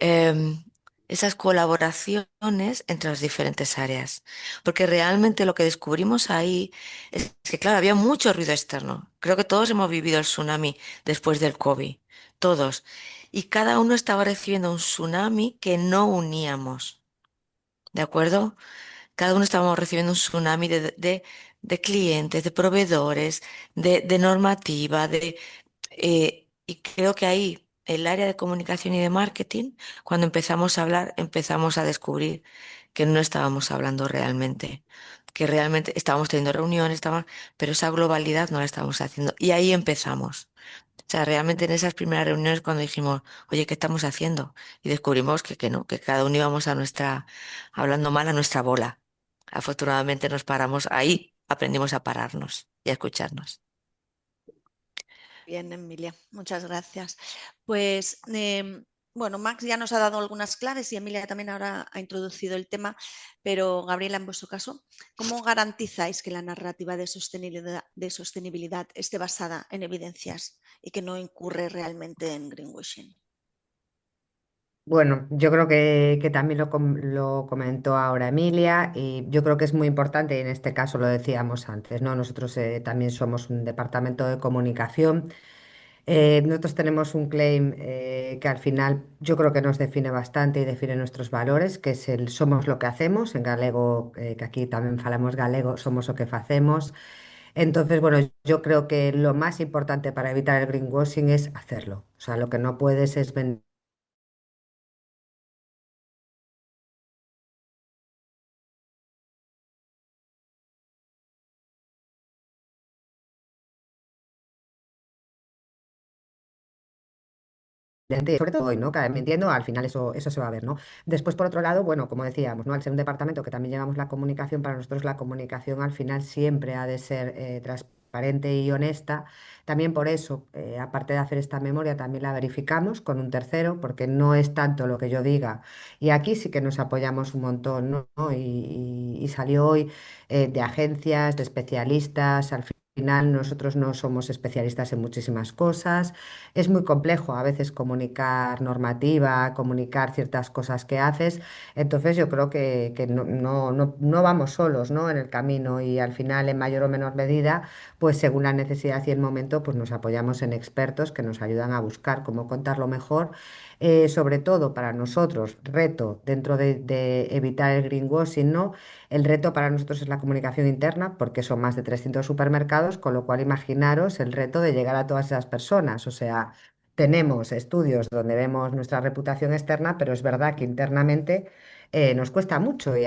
[SPEAKER 4] em, esas colaboraciones entre las diferentes áreas. Porque realmente lo que descubrimos ahí es que, claro, había mucho ruido externo. Creo que todos hemos vivido el tsunami después del COVID, todos. Y cada uno estaba recibiendo un tsunami que no uníamos, ¿de acuerdo? Cada uno estábamos recibiendo un tsunami de clientes, de proveedores, de normativa, y creo que ahí, el área de comunicación y de marketing, cuando empezamos a hablar, empezamos a descubrir que no estábamos hablando realmente, que realmente estábamos teniendo reuniones, pero esa globalidad no la estábamos haciendo. Y ahí empezamos. O sea, realmente en esas primeras reuniones cuando dijimos, oye, ¿qué estamos haciendo? Y descubrimos que no, que cada uno íbamos hablando mal a nuestra bola. Afortunadamente nos paramos ahí, aprendimos a pararnos y a escucharnos.
[SPEAKER 1] Bien, Emilia, muchas gracias. Pues bueno, Max ya nos ha dado algunas claves y Emilia también ahora ha introducido el tema, pero Gabriela, en vuestro caso, ¿cómo garantizáis que la narrativa de sostenibilidad esté basada en evidencias y que no incurre realmente en greenwashing?
[SPEAKER 3] Bueno, yo creo que también lo comentó ahora Emilia y yo creo que es muy importante y en este caso lo decíamos antes, ¿no? Nosotros también somos un departamento de comunicación. Nosotros tenemos un claim que al final yo creo que nos define bastante y define nuestros valores, que es el somos lo que hacemos, en galego, que aquí también falamos galego, somos lo que facemos. Entonces, bueno, yo creo que lo más importante para evitar el greenwashing es hacerlo. O sea, lo que no puedes es vender sobre todo hoy, ¿no? Cada vez mintiendo, al final eso se va a ver, ¿no? Después, por otro lado, bueno, como decíamos, ¿no? Al ser un departamento que también llevamos la comunicación, para nosotros la comunicación al final siempre ha de ser transparente y honesta. También por eso, aparte de hacer esta memoria, también la verificamos con un tercero, porque no es tanto lo que yo diga. Y aquí sí que nos apoyamos un montón, ¿no? Y salió hoy de agencias, de especialistas, al final nosotros no somos especialistas en muchísimas cosas. Es muy complejo a veces comunicar normativa, comunicar ciertas cosas que haces. Entonces yo creo que no vamos solos, ¿no? En el camino y al final en mayor o menor medida, pues según la necesidad y el momento, pues nos apoyamos en expertos que nos ayudan a buscar cómo contarlo mejor. Sobre todo para nosotros, reto dentro de evitar el greenwashing, ¿no? El reto para nosotros es la comunicación interna, porque son más de 300 supermercados, con lo cual imaginaros el reto de llegar a todas esas personas. O sea, tenemos estudios donde vemos nuestra reputación externa, pero es verdad que internamente nos cuesta mucho y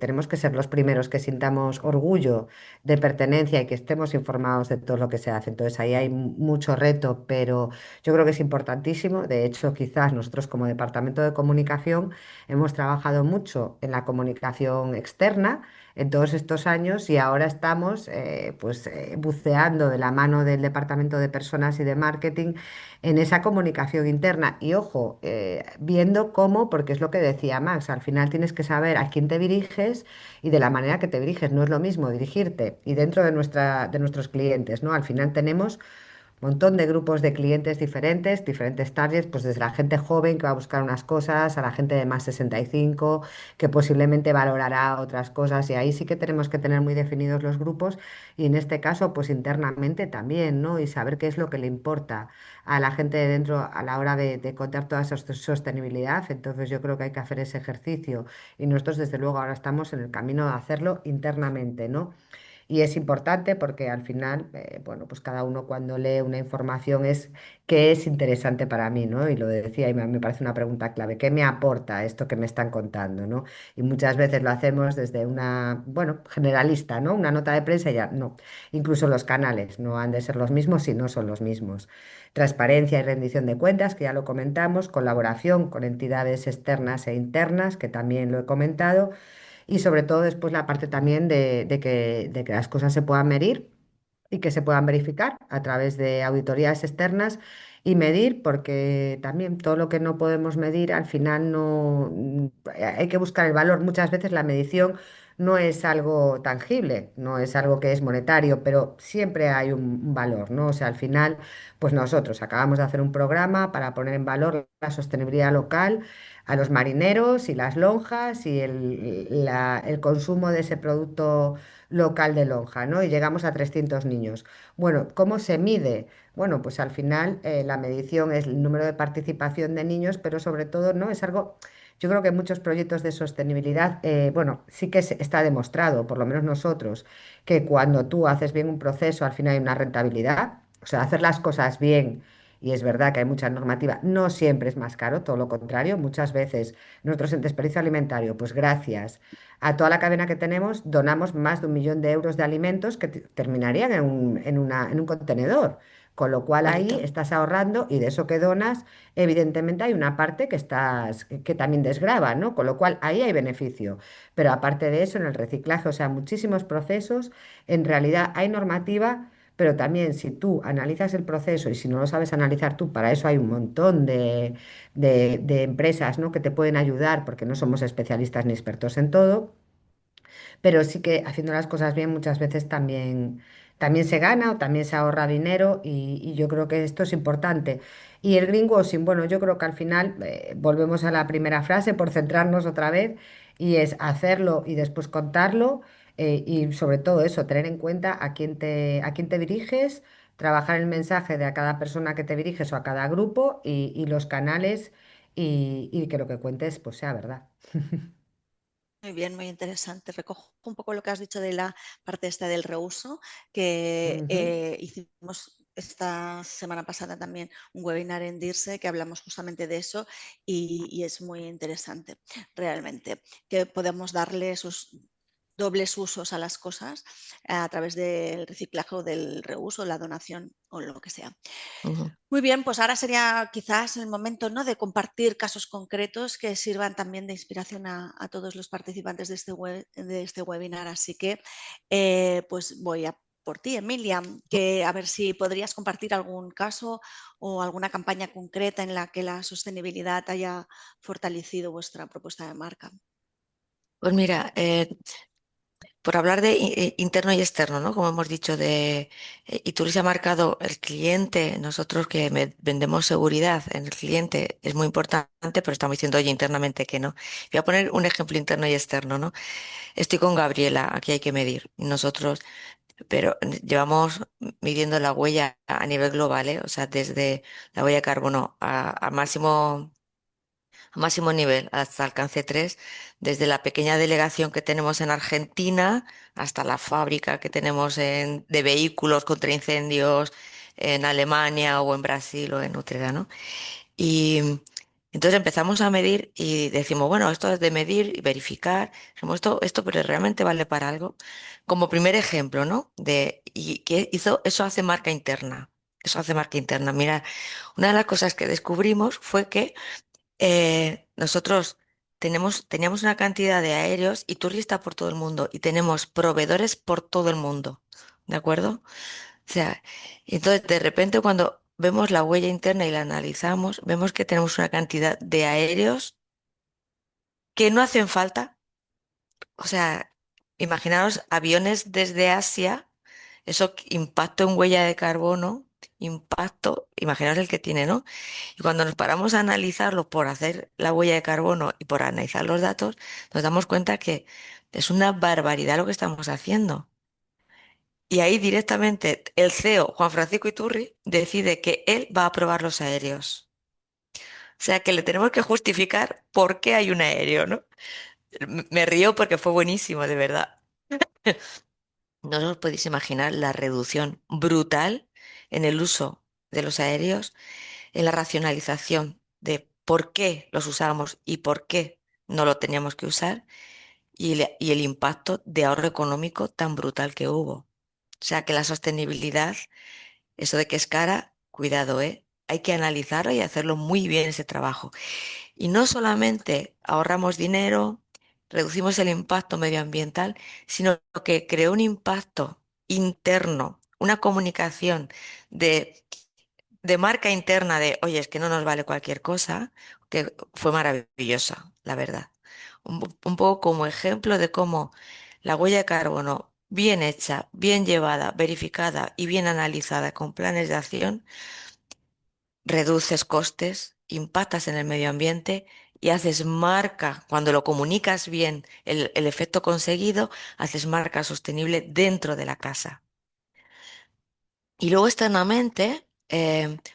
[SPEAKER 3] tenemos que ser los primeros que sintamos orgullo de pertenencia y que estemos informados de todo lo que se hace. Entonces ahí hay mucho reto, pero yo creo que es importantísimo. De hecho, quizás nosotros como departamento de comunicación hemos trabajado mucho en la comunicación externa en todos estos años y ahora estamos buceando de la mano del Departamento de Personas y de Marketing en esa comunicación interna. Y ojo, viendo cómo, porque es lo que decía Max, al final tienes que saber a quién te diriges y de la manera que te diriges. No es lo mismo dirigirte y dentro de nuestros clientes, ¿no? Al final tenemos montón de grupos de clientes diferentes, diferentes targets, pues desde la gente joven que va a buscar unas cosas, a la gente de más 65 que posiblemente valorará otras cosas y ahí sí que tenemos que tener muy definidos los grupos y en este caso pues internamente también, ¿no? Y saber qué es lo que le importa a la gente de dentro a la hora de contar toda esa sostenibilidad. Entonces yo creo que hay que hacer ese ejercicio y nosotros desde luego ahora estamos en el camino de hacerlo internamente, ¿no? Y es importante porque al final, bueno, pues cada uno cuando lee una información es qué es interesante para mí, ¿no? Y lo decía y me parece una pregunta clave, ¿qué me aporta esto que me están contando, ¿no? Y muchas veces lo hacemos desde una, bueno, generalista, ¿no? Una nota de prensa y ya, no. Incluso los canales no han de ser los mismos si no son los mismos. Transparencia y rendición de cuentas, que ya lo comentamos, colaboración con entidades externas e internas, que también lo he comentado y sobre todo después la parte también de que las cosas se puedan medir y que se puedan verificar a través de auditorías externas Y medir, porque también todo lo que no podemos medir, al final no hay que buscar el valor. Muchas veces la medición no es algo tangible, no es algo que es monetario, pero siempre hay un valor, ¿no? O sea, al final, pues nosotros acabamos de hacer un programa para poner en valor la sostenibilidad local a los marineros y las lonjas y el consumo de ese producto local de lonja, ¿no? Y llegamos a 300 niños. Bueno, ¿cómo se mide? Bueno, pues al final la medición es el número de participación de niños, pero sobre todo, ¿no? Es algo, yo creo que muchos proyectos de sostenibilidad, bueno, sí que está demostrado, por lo menos nosotros, que cuando tú haces bien un proceso, al final hay una rentabilidad. O sea, hacer las cosas bien, y es verdad que hay mucha normativa, no siempre es más caro, todo lo contrario. Muchas veces nosotros en desperdicio alimentario, pues gracias a toda la cadena que tenemos, donamos más de 1 millón de euros de alimentos que terminarían en un contenedor. Con lo cual ahí
[SPEAKER 4] Bonito.
[SPEAKER 3] estás ahorrando y de eso que donas, evidentemente hay una parte que también desgrava, ¿no? Con lo cual ahí hay beneficio. Pero aparte de eso, en el reciclaje, o sea, muchísimos procesos, en realidad hay normativa, pero también si tú analizas el proceso y si no lo sabes analizar tú, para eso hay un montón de empresas, ¿no? que te pueden ayudar porque no somos especialistas ni expertos en todo, pero sí que haciendo las cosas bien muchas veces también se gana o también se ahorra dinero y yo creo que esto es importante. Y el greenwashing, bueno, yo creo que al final volvemos a la primera frase por centrarnos otra vez y es hacerlo y después contarlo y sobre todo eso, tener en cuenta a quién te diriges, trabajar el mensaje de a cada persona que te diriges o a cada grupo y los canales y que lo que cuentes pues sea verdad.
[SPEAKER 1] Muy bien, muy interesante. Recojo un poco lo que has dicho de la parte esta del reuso, que
[SPEAKER 3] Ujú.
[SPEAKER 1] hicimos esta semana pasada también un webinar en DIRSE que hablamos justamente de eso y es muy interesante realmente, que podemos darle esos dobles usos a las cosas a través del reciclaje o del reuso, la donación o lo que sea.
[SPEAKER 4] Ujú.
[SPEAKER 1] Muy bien, pues ahora sería quizás el momento, ¿no?, de compartir casos concretos que sirvan también de inspiración a todos los participantes de este webinar. Así que pues voy a por ti, Emilia, que a ver si podrías compartir algún caso o alguna campaña concreta en la que la sostenibilidad haya fortalecido vuestra propuesta de marca.
[SPEAKER 4] Pues mira, por hablar de interno y externo, ¿no? Como hemos dicho, y tú les has marcado el cliente, nosotros que vendemos seguridad en el cliente es muy importante, pero estamos diciendo, oye, internamente que no. Voy a poner un ejemplo interno y externo, ¿no? Estoy con Gabriela, aquí hay que medir. Y nosotros, pero llevamos midiendo la huella a nivel global, ¿eh? O sea, desde la huella de carbono a máximo nivel, hasta alcance 3 desde la pequeña delegación que tenemos en Argentina hasta la fábrica que tenemos de vehículos contra incendios en Alemania o en Brasil o en Utrera, ¿no? Y entonces empezamos a medir y decimos, bueno, esto es de medir y verificar, dijimos, esto pero realmente vale para algo. Como primer ejemplo, ¿no? ¿Y qué hizo? Eso hace marca interna. Eso hace marca interna. Mira, una de las cosas que descubrimos fue que nosotros teníamos una cantidad de aéreos y turistas por todo el mundo y tenemos proveedores por todo el mundo, ¿de acuerdo? O sea, entonces de repente cuando vemos la huella interna y la analizamos, vemos que tenemos una cantidad de aéreos que no hacen falta. O sea, imaginaros aviones desde Asia, eso impacto en huella de carbono, impacto, imaginaos el que tiene, ¿no? Y cuando nos paramos a analizarlo por hacer la huella de carbono y por analizar los datos, nos damos cuenta que es una barbaridad lo que estamos haciendo. Y ahí directamente el CEO, Juan Francisco Iturri, decide que él va a aprobar los aéreos. O sea que le tenemos que justificar por qué hay un aéreo, ¿no? Me río porque fue buenísimo, de verdad. No os podéis imaginar la reducción brutal en el uso de los aéreos, en la racionalización de por qué los usábamos y por qué no lo teníamos que usar y el impacto de ahorro económico tan brutal que hubo. O sea que la sostenibilidad, eso de que es cara, cuidado, ¿eh? Hay que analizarlo y hacerlo muy bien ese trabajo. Y no solamente ahorramos dinero, reducimos el impacto medioambiental, sino que creó un impacto interno, una comunicación de de marca interna de, oye, es que no nos vale cualquier cosa, que fue maravillosa, la verdad. Un poco como ejemplo de cómo la huella de carbono bien hecha, bien llevada, verificada y bien analizada con planes de acción, reduces costes, impactas en el medio ambiente y haces marca, cuando lo comunicas bien el efecto conseguido, haces marca sostenible dentro de la casa. Y luego externamente,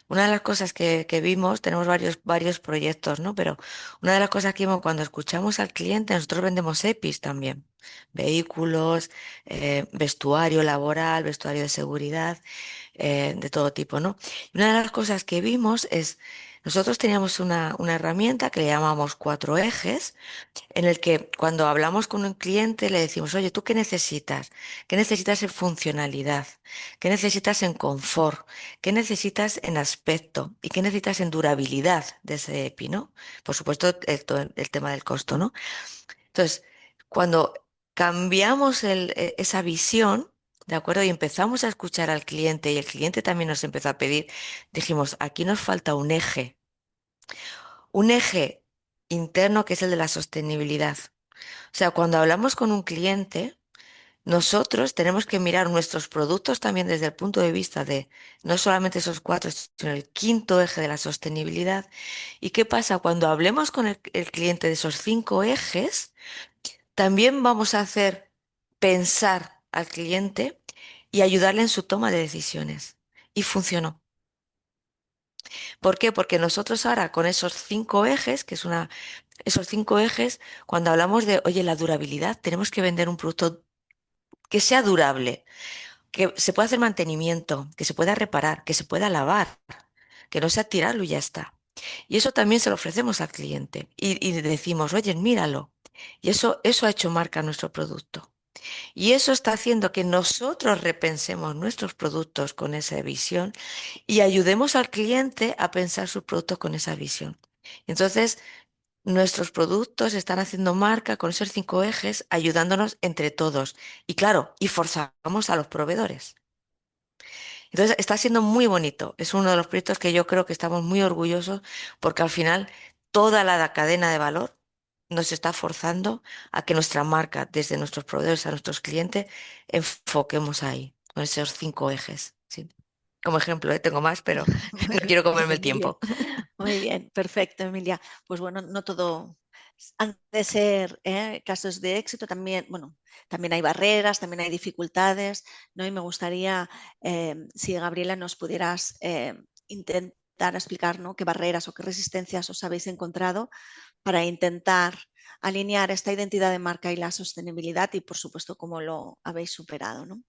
[SPEAKER 4] una de las cosas que vimos, tenemos varios proyectos, ¿no? Pero una de las cosas que vimos cuando escuchamos al cliente, nosotros vendemos EPIs también, vehículos, vestuario laboral, vestuario de seguridad, de todo tipo, ¿no? Y una de las cosas que vimos es, nosotros teníamos una herramienta que le llamamos cuatro ejes, en el que cuando hablamos con un cliente le decimos, oye, ¿tú qué necesitas? ¿Qué necesitas en funcionalidad? ¿Qué necesitas en confort? ¿Qué necesitas en aspecto? ¿Y qué necesitas en durabilidad de ese EPI, ¿no? Por supuesto, todo el tema del costo, ¿no? Entonces, cuando cambiamos esa visión, ¿de acuerdo? Y empezamos a escuchar al cliente y el cliente también nos empezó a pedir, dijimos, aquí nos falta un eje interno que es el de la sostenibilidad. O sea, cuando hablamos con un cliente, nosotros tenemos que mirar nuestros productos también desde el punto de vista de no solamente esos cuatro, sino el quinto eje de la sostenibilidad. ¿Y qué pasa? Cuando hablemos con el cliente de esos cinco ejes, también vamos a hacer pensar al cliente y ayudarle en su toma de decisiones. Y funcionó. ¿Por qué? Porque nosotros ahora con esos cinco ejes, esos cinco ejes, cuando hablamos de, oye, la durabilidad, tenemos que vender un producto que sea durable, que se pueda hacer mantenimiento, que se pueda reparar, que se pueda lavar, que no sea tirarlo y ya está. Y eso también se lo ofrecemos al cliente y decimos, oye, míralo. Y eso ha hecho marca a nuestro producto. Y eso está haciendo que nosotros repensemos nuestros productos con esa visión y ayudemos al cliente a pensar sus productos con esa visión. Entonces, nuestros productos están haciendo marca con esos cinco ejes, ayudándonos entre todos. Y claro, y forzamos a los proveedores. Entonces, está siendo muy bonito. Es uno de los proyectos que yo creo que estamos muy orgullosos porque al final toda la cadena de valor nos está forzando a que nuestra marca, desde nuestros proveedores a nuestros clientes, enfoquemos ahí, con esos cinco ejes. Sí. Como ejemplo, tengo más, pero no
[SPEAKER 1] Muy
[SPEAKER 4] quiero
[SPEAKER 1] bien,
[SPEAKER 4] comerme el
[SPEAKER 1] Emilia.
[SPEAKER 4] tiempo.
[SPEAKER 1] Muy bien, perfecto, Emilia. Pues bueno, no todo han de ser casos de éxito, también, bueno, también hay barreras, también hay dificultades, ¿no? Y me gustaría, si Gabriela nos pudieras intentar explicar, ¿no? Qué barreras o qué resistencias os habéis encontrado para intentar alinear esta identidad de marca y la sostenibilidad y, por supuesto, cómo lo habéis superado, ¿no?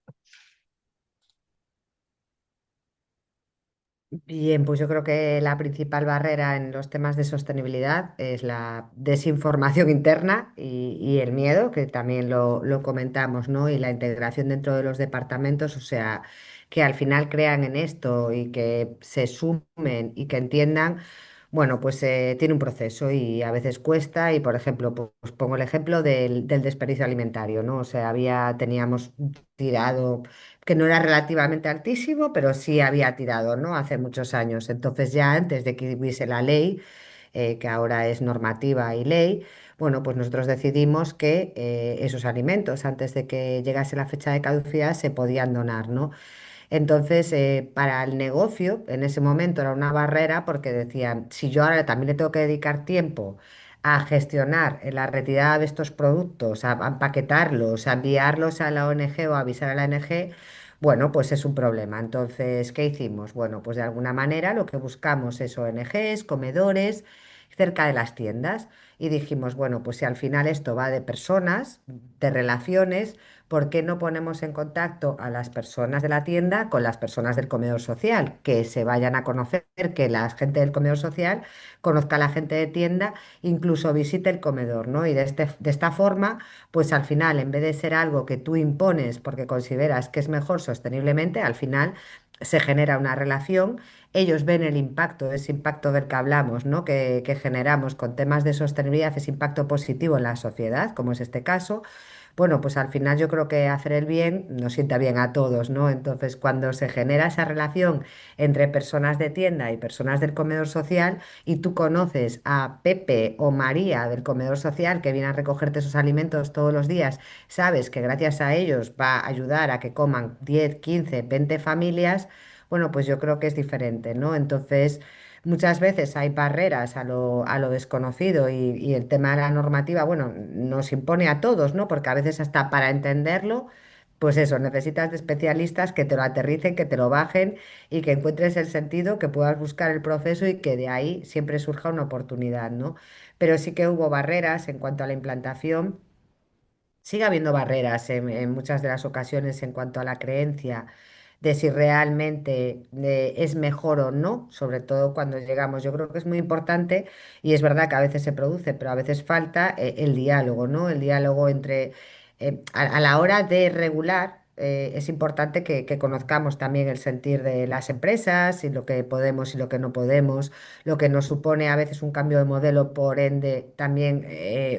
[SPEAKER 3] Bien, pues yo creo que la principal barrera en los temas de sostenibilidad es la desinformación interna y el miedo, que también lo comentamos, ¿no? Y la integración dentro de los departamentos, o sea, que al final crean en esto y que se sumen y que entiendan, bueno, pues tiene un proceso y a veces cuesta y, por ejemplo, pues pongo el ejemplo del desperdicio alimentario, ¿no? O sea, teníamos tirado que no era relativamente altísimo, pero sí había tirado, ¿no? Hace muchos años. Entonces ya antes de que hubiese la ley, que ahora es normativa y ley, bueno, pues nosotros decidimos que esos alimentos, antes de que llegase la fecha de caducidad, se podían donar, ¿no? Entonces, para el negocio, en ese momento era una barrera porque decían, si yo ahora también le tengo que dedicar tiempo a gestionar la retirada de estos productos, a empaquetarlos, a enviarlos a la ONG o a avisar a la ONG, bueno, pues es un problema. Entonces, ¿qué hicimos? Bueno, pues de alguna manera lo que buscamos es ONGs, comedores, cerca de las tiendas. Y dijimos, bueno, pues si al final esto va de personas, de relaciones, ¿por qué no ponemos en contacto a las personas de la tienda con las personas del comedor social? Que se vayan a conocer, que la gente del comedor social conozca a la gente de tienda, incluso visite el comedor, ¿no? Y de esta forma, pues al final, en vez de ser algo que tú impones porque consideras que es mejor sosteniblemente, al final se genera una relación. Ellos ven el impacto, ese impacto del que hablamos, ¿no? Que generamos con temas de sostenibilidad, ese impacto positivo en la sociedad, como es este caso, bueno, pues al final yo creo que hacer el bien nos sienta bien a todos, ¿no? Entonces, cuando se genera esa relación entre personas de tienda y personas del comedor social y tú conoces a Pepe o María del comedor social que viene a recogerte esos alimentos todos los días, sabes que gracias a ellos va a ayudar a que coman 10, 15, 20 familias, bueno, pues yo creo que es diferente, ¿no? Entonces, muchas veces hay barreras a lo desconocido y el tema de la normativa, bueno, nos impone a todos, ¿no? Porque a veces hasta para entenderlo, pues eso, necesitas de especialistas que te lo aterricen, que te lo bajen y que encuentres el sentido, que puedas buscar el proceso y que de ahí siempre surja una oportunidad, ¿no? Pero sí que hubo barreras en cuanto a la implantación. Sigue habiendo barreras en muchas de las ocasiones en cuanto a la creencia de si realmente es mejor o no, sobre todo cuando llegamos. Yo creo que es muy importante y es verdad que a veces se produce, pero a veces falta el diálogo, ¿no? El diálogo entre, a la hora de regular. Es importante que conozcamos también el sentir de las empresas y lo que podemos y lo que no podemos, lo que nos supone a veces un cambio de modelo, por ende también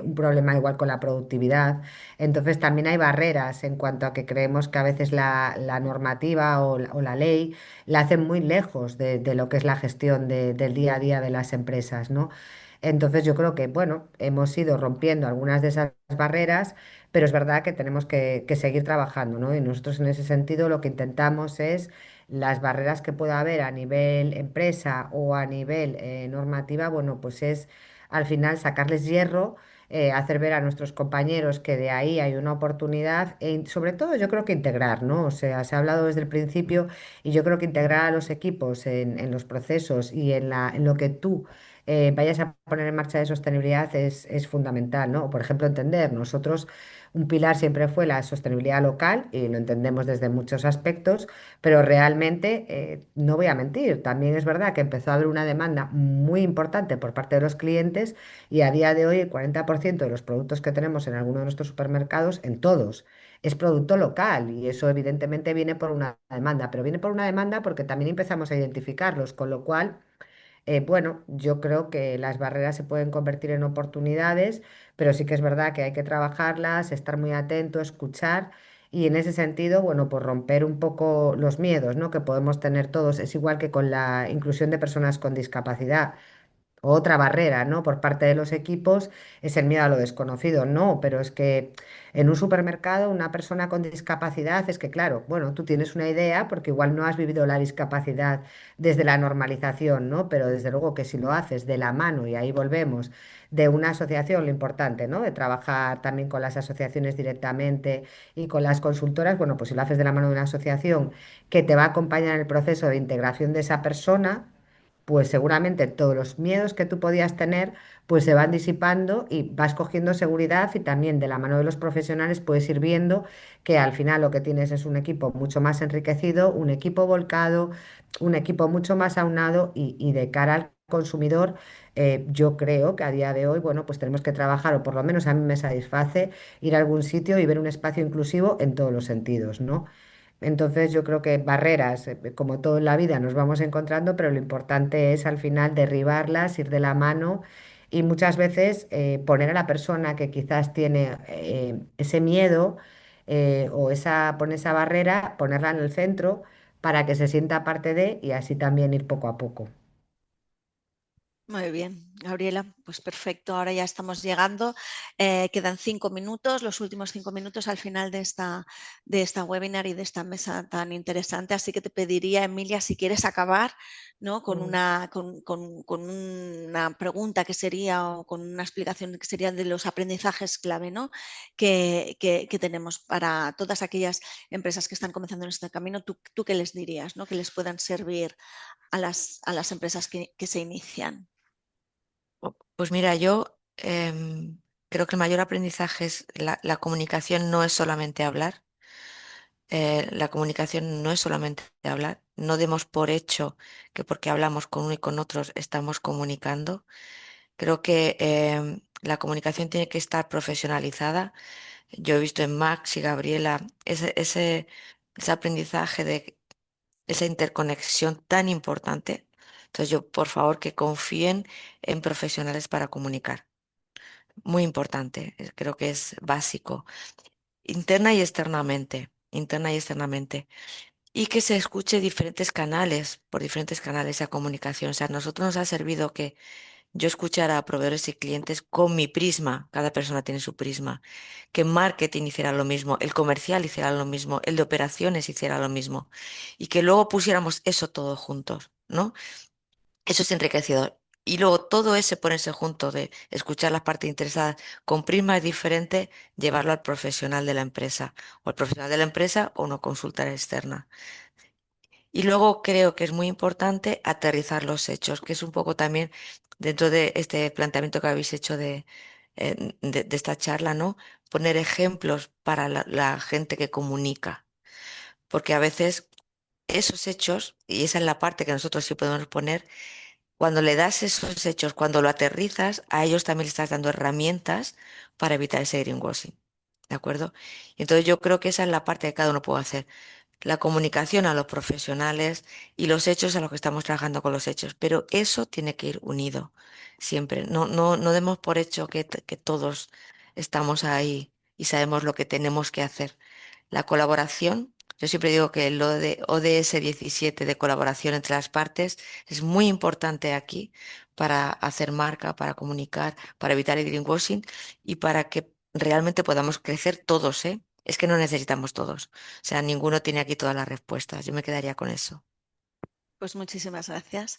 [SPEAKER 3] un problema igual con la productividad. Entonces también hay barreras en cuanto a que creemos que a veces la normativa o la ley la hacen muy lejos de lo que es la gestión del día a día de las empresas, ¿no? Entonces yo creo que, bueno, hemos ido rompiendo algunas de esas barreras, pero es verdad que tenemos que seguir trabajando, ¿no? Y nosotros en ese sentido lo que intentamos es las barreras que pueda haber a nivel empresa o a nivel normativa, bueno, pues es al final sacarles hierro, hacer ver a nuestros compañeros que de ahí hay una oportunidad e sobre todo yo creo que integrar, ¿no? O sea, se ha hablado desde el principio y yo creo que integrar a los equipos en los procesos y en lo que tú vayas a poner en marcha de sostenibilidad es fundamental, ¿no? Por ejemplo, entender, nosotros un pilar siempre fue la sostenibilidad local y lo entendemos desde muchos aspectos, pero realmente, no voy a mentir, también es verdad que empezó a haber una demanda muy importante por parte de los clientes y a día de hoy el 40% de los productos que tenemos en alguno de nuestros supermercados, en todos, es producto local y eso evidentemente viene por una demanda, pero viene por una demanda porque también empezamos a identificarlos, con lo cual bueno, yo creo que las barreras se pueden convertir en oportunidades, pero sí que es verdad que hay que trabajarlas, estar muy atento, escuchar y en ese sentido, bueno, pues romper un poco los miedos, ¿no? Que podemos tener todos. Es igual que con la inclusión de personas con discapacidad. Otra barrera, ¿no? Por parte de los equipos es el miedo a lo desconocido. No, pero es que en un supermercado una persona con discapacidad es que, claro, bueno, tú tienes una idea porque igual no has vivido la discapacidad desde la normalización, ¿no? Pero desde luego que si lo haces de la mano, y ahí volvemos, de una asociación, lo importante, ¿no? De trabajar también con las asociaciones directamente y con las consultoras, bueno, pues si lo haces de la mano de una asociación que te va a acompañar en el proceso de integración de esa persona, pues seguramente todos los miedos que tú podías tener pues se van disipando y vas cogiendo seguridad y también de la mano de los profesionales puedes ir viendo que al final lo que tienes es un equipo mucho más enriquecido, un equipo volcado, un equipo mucho más aunado y de cara al consumidor, yo creo que a día de hoy, bueno, pues tenemos que trabajar, o por lo menos a mí me satisface ir a algún sitio y ver un espacio inclusivo en todos los sentidos, ¿no? Entonces yo creo que barreras, como todo en la vida, nos vamos encontrando, pero lo importante es al final derribarlas, ir de la mano y muchas veces poner a la persona que quizás tiene ese miedo o poner esa barrera, ponerla en el centro para que se sienta parte de y así también ir poco a poco.
[SPEAKER 1] Muy bien, Gabriela, pues perfecto. Ahora ya estamos llegando. Quedan 5 minutos, los últimos 5 minutos al final de esta webinar y de esta mesa tan interesante. Así que te pediría, Emilia, si quieres acabar, ¿no? con
[SPEAKER 3] Mm.
[SPEAKER 1] una, con una pregunta que sería o con una explicación que sería de los aprendizajes clave, ¿no? que tenemos para todas aquellas empresas que están comenzando en este camino. ¿Tú qué les dirías, ¿no? Que les puedan servir a las empresas que se inician?
[SPEAKER 4] Pues mira, yo creo que el mayor aprendizaje es la comunicación no es solamente hablar, la comunicación no es solamente hablar, no demos por hecho que porque hablamos con uno y con otros estamos comunicando. Creo que la comunicación tiene que estar profesionalizada. Yo he visto en Max y Gabriela ese aprendizaje de esa interconexión tan importante. Entonces yo, por favor, que confíen en profesionales para comunicar. Muy importante, creo que es básico. interna y externamente, interna y externamente. Y que se escuche diferentes canales, por diferentes canales de comunicación. O sea, a nosotros nos ha servido que yo escuchara a proveedores y clientes con mi prisma, cada persona tiene su prisma, que marketing hiciera lo mismo, el comercial hiciera lo mismo, el de operaciones hiciera lo mismo, y que luego pusiéramos eso todo juntos, ¿no? Eso es enriquecedor. Y luego todo ese ponerse junto de escuchar las partes interesadas con prismas diferentes, llevarlo al profesional de la empresa, o al profesional de la empresa o una consulta externa. Y luego creo que es muy importante aterrizar los hechos, que es un poco también dentro de este planteamiento que habéis hecho de esta charla, ¿no? Poner ejemplos para la gente que comunica, porque a veces esos hechos, y esa es la parte que nosotros sí podemos poner, cuando le das esos hechos, cuando lo aterrizas, a ellos también le estás dando herramientas para evitar ese greenwashing, ¿de acuerdo? Y entonces yo creo que esa es la parte que cada uno puede hacer, la comunicación a los profesionales y los hechos a los que estamos trabajando con los hechos. Pero eso tiene que ir unido siempre. No demos por hecho que todos estamos ahí y sabemos lo que tenemos que hacer. La colaboración, yo siempre digo que lo de ODS 17 de colaboración entre las partes es muy importante aquí para hacer marca, para comunicar, para evitar el greenwashing y para que realmente podamos crecer todos, ¿eh? Es que no necesitamos todos. O sea, ninguno tiene aquí todas las respuestas. Yo me quedaría con eso.
[SPEAKER 1] Pues muchísimas gracias.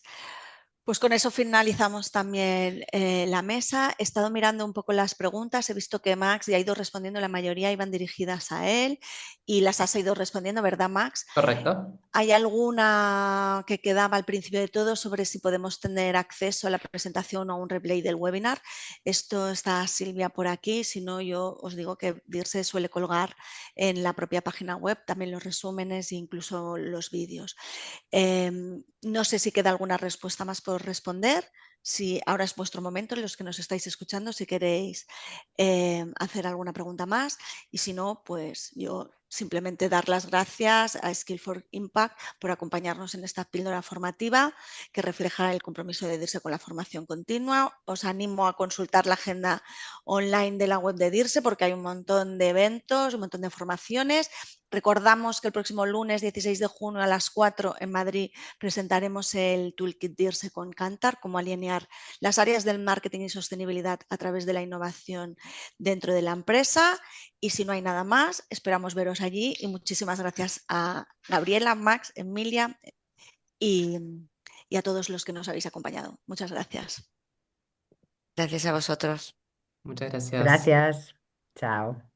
[SPEAKER 1] Pues con eso finalizamos también la mesa. He estado mirando un poco las preguntas, he visto que Max ya ha ido respondiendo, la mayoría iban dirigidas a él y las has ido respondiendo, ¿verdad, Max?
[SPEAKER 2] ¿Correcto?
[SPEAKER 1] ¿Hay alguna que quedaba al principio de todo sobre si podemos tener acceso a la presentación o a un replay del webinar? Esto está Silvia por aquí, si no yo os digo que DIRSE suele colgar en la propia página web también los resúmenes e incluso los vídeos. No sé si queda alguna respuesta más por responder. Si ahora es vuestro momento, los que nos estáis escuchando, si queréis hacer alguna pregunta más. Y si no, pues yo simplemente dar las gracias a Skill for Impact por acompañarnos en esta píldora formativa que refleja el compromiso de DIRSE con la formación continua. Os animo a consultar la agenda online de la web de DIRSE porque hay un montón de eventos, un montón de formaciones. Recordamos que el próximo lunes 16 de junio a las 4 en Madrid presentaremos el Toolkit DIRSE con Kantar, cómo alinear las áreas del marketing y sostenibilidad a través de la innovación dentro de la empresa. Y si no hay nada más, esperamos veros allí y muchísimas gracias a Gabriela, Max, Emilia y a todos los que nos habéis acompañado. Muchas gracias.
[SPEAKER 4] Gracias a vosotros.
[SPEAKER 2] Muchas gracias.
[SPEAKER 3] Gracias. Chao.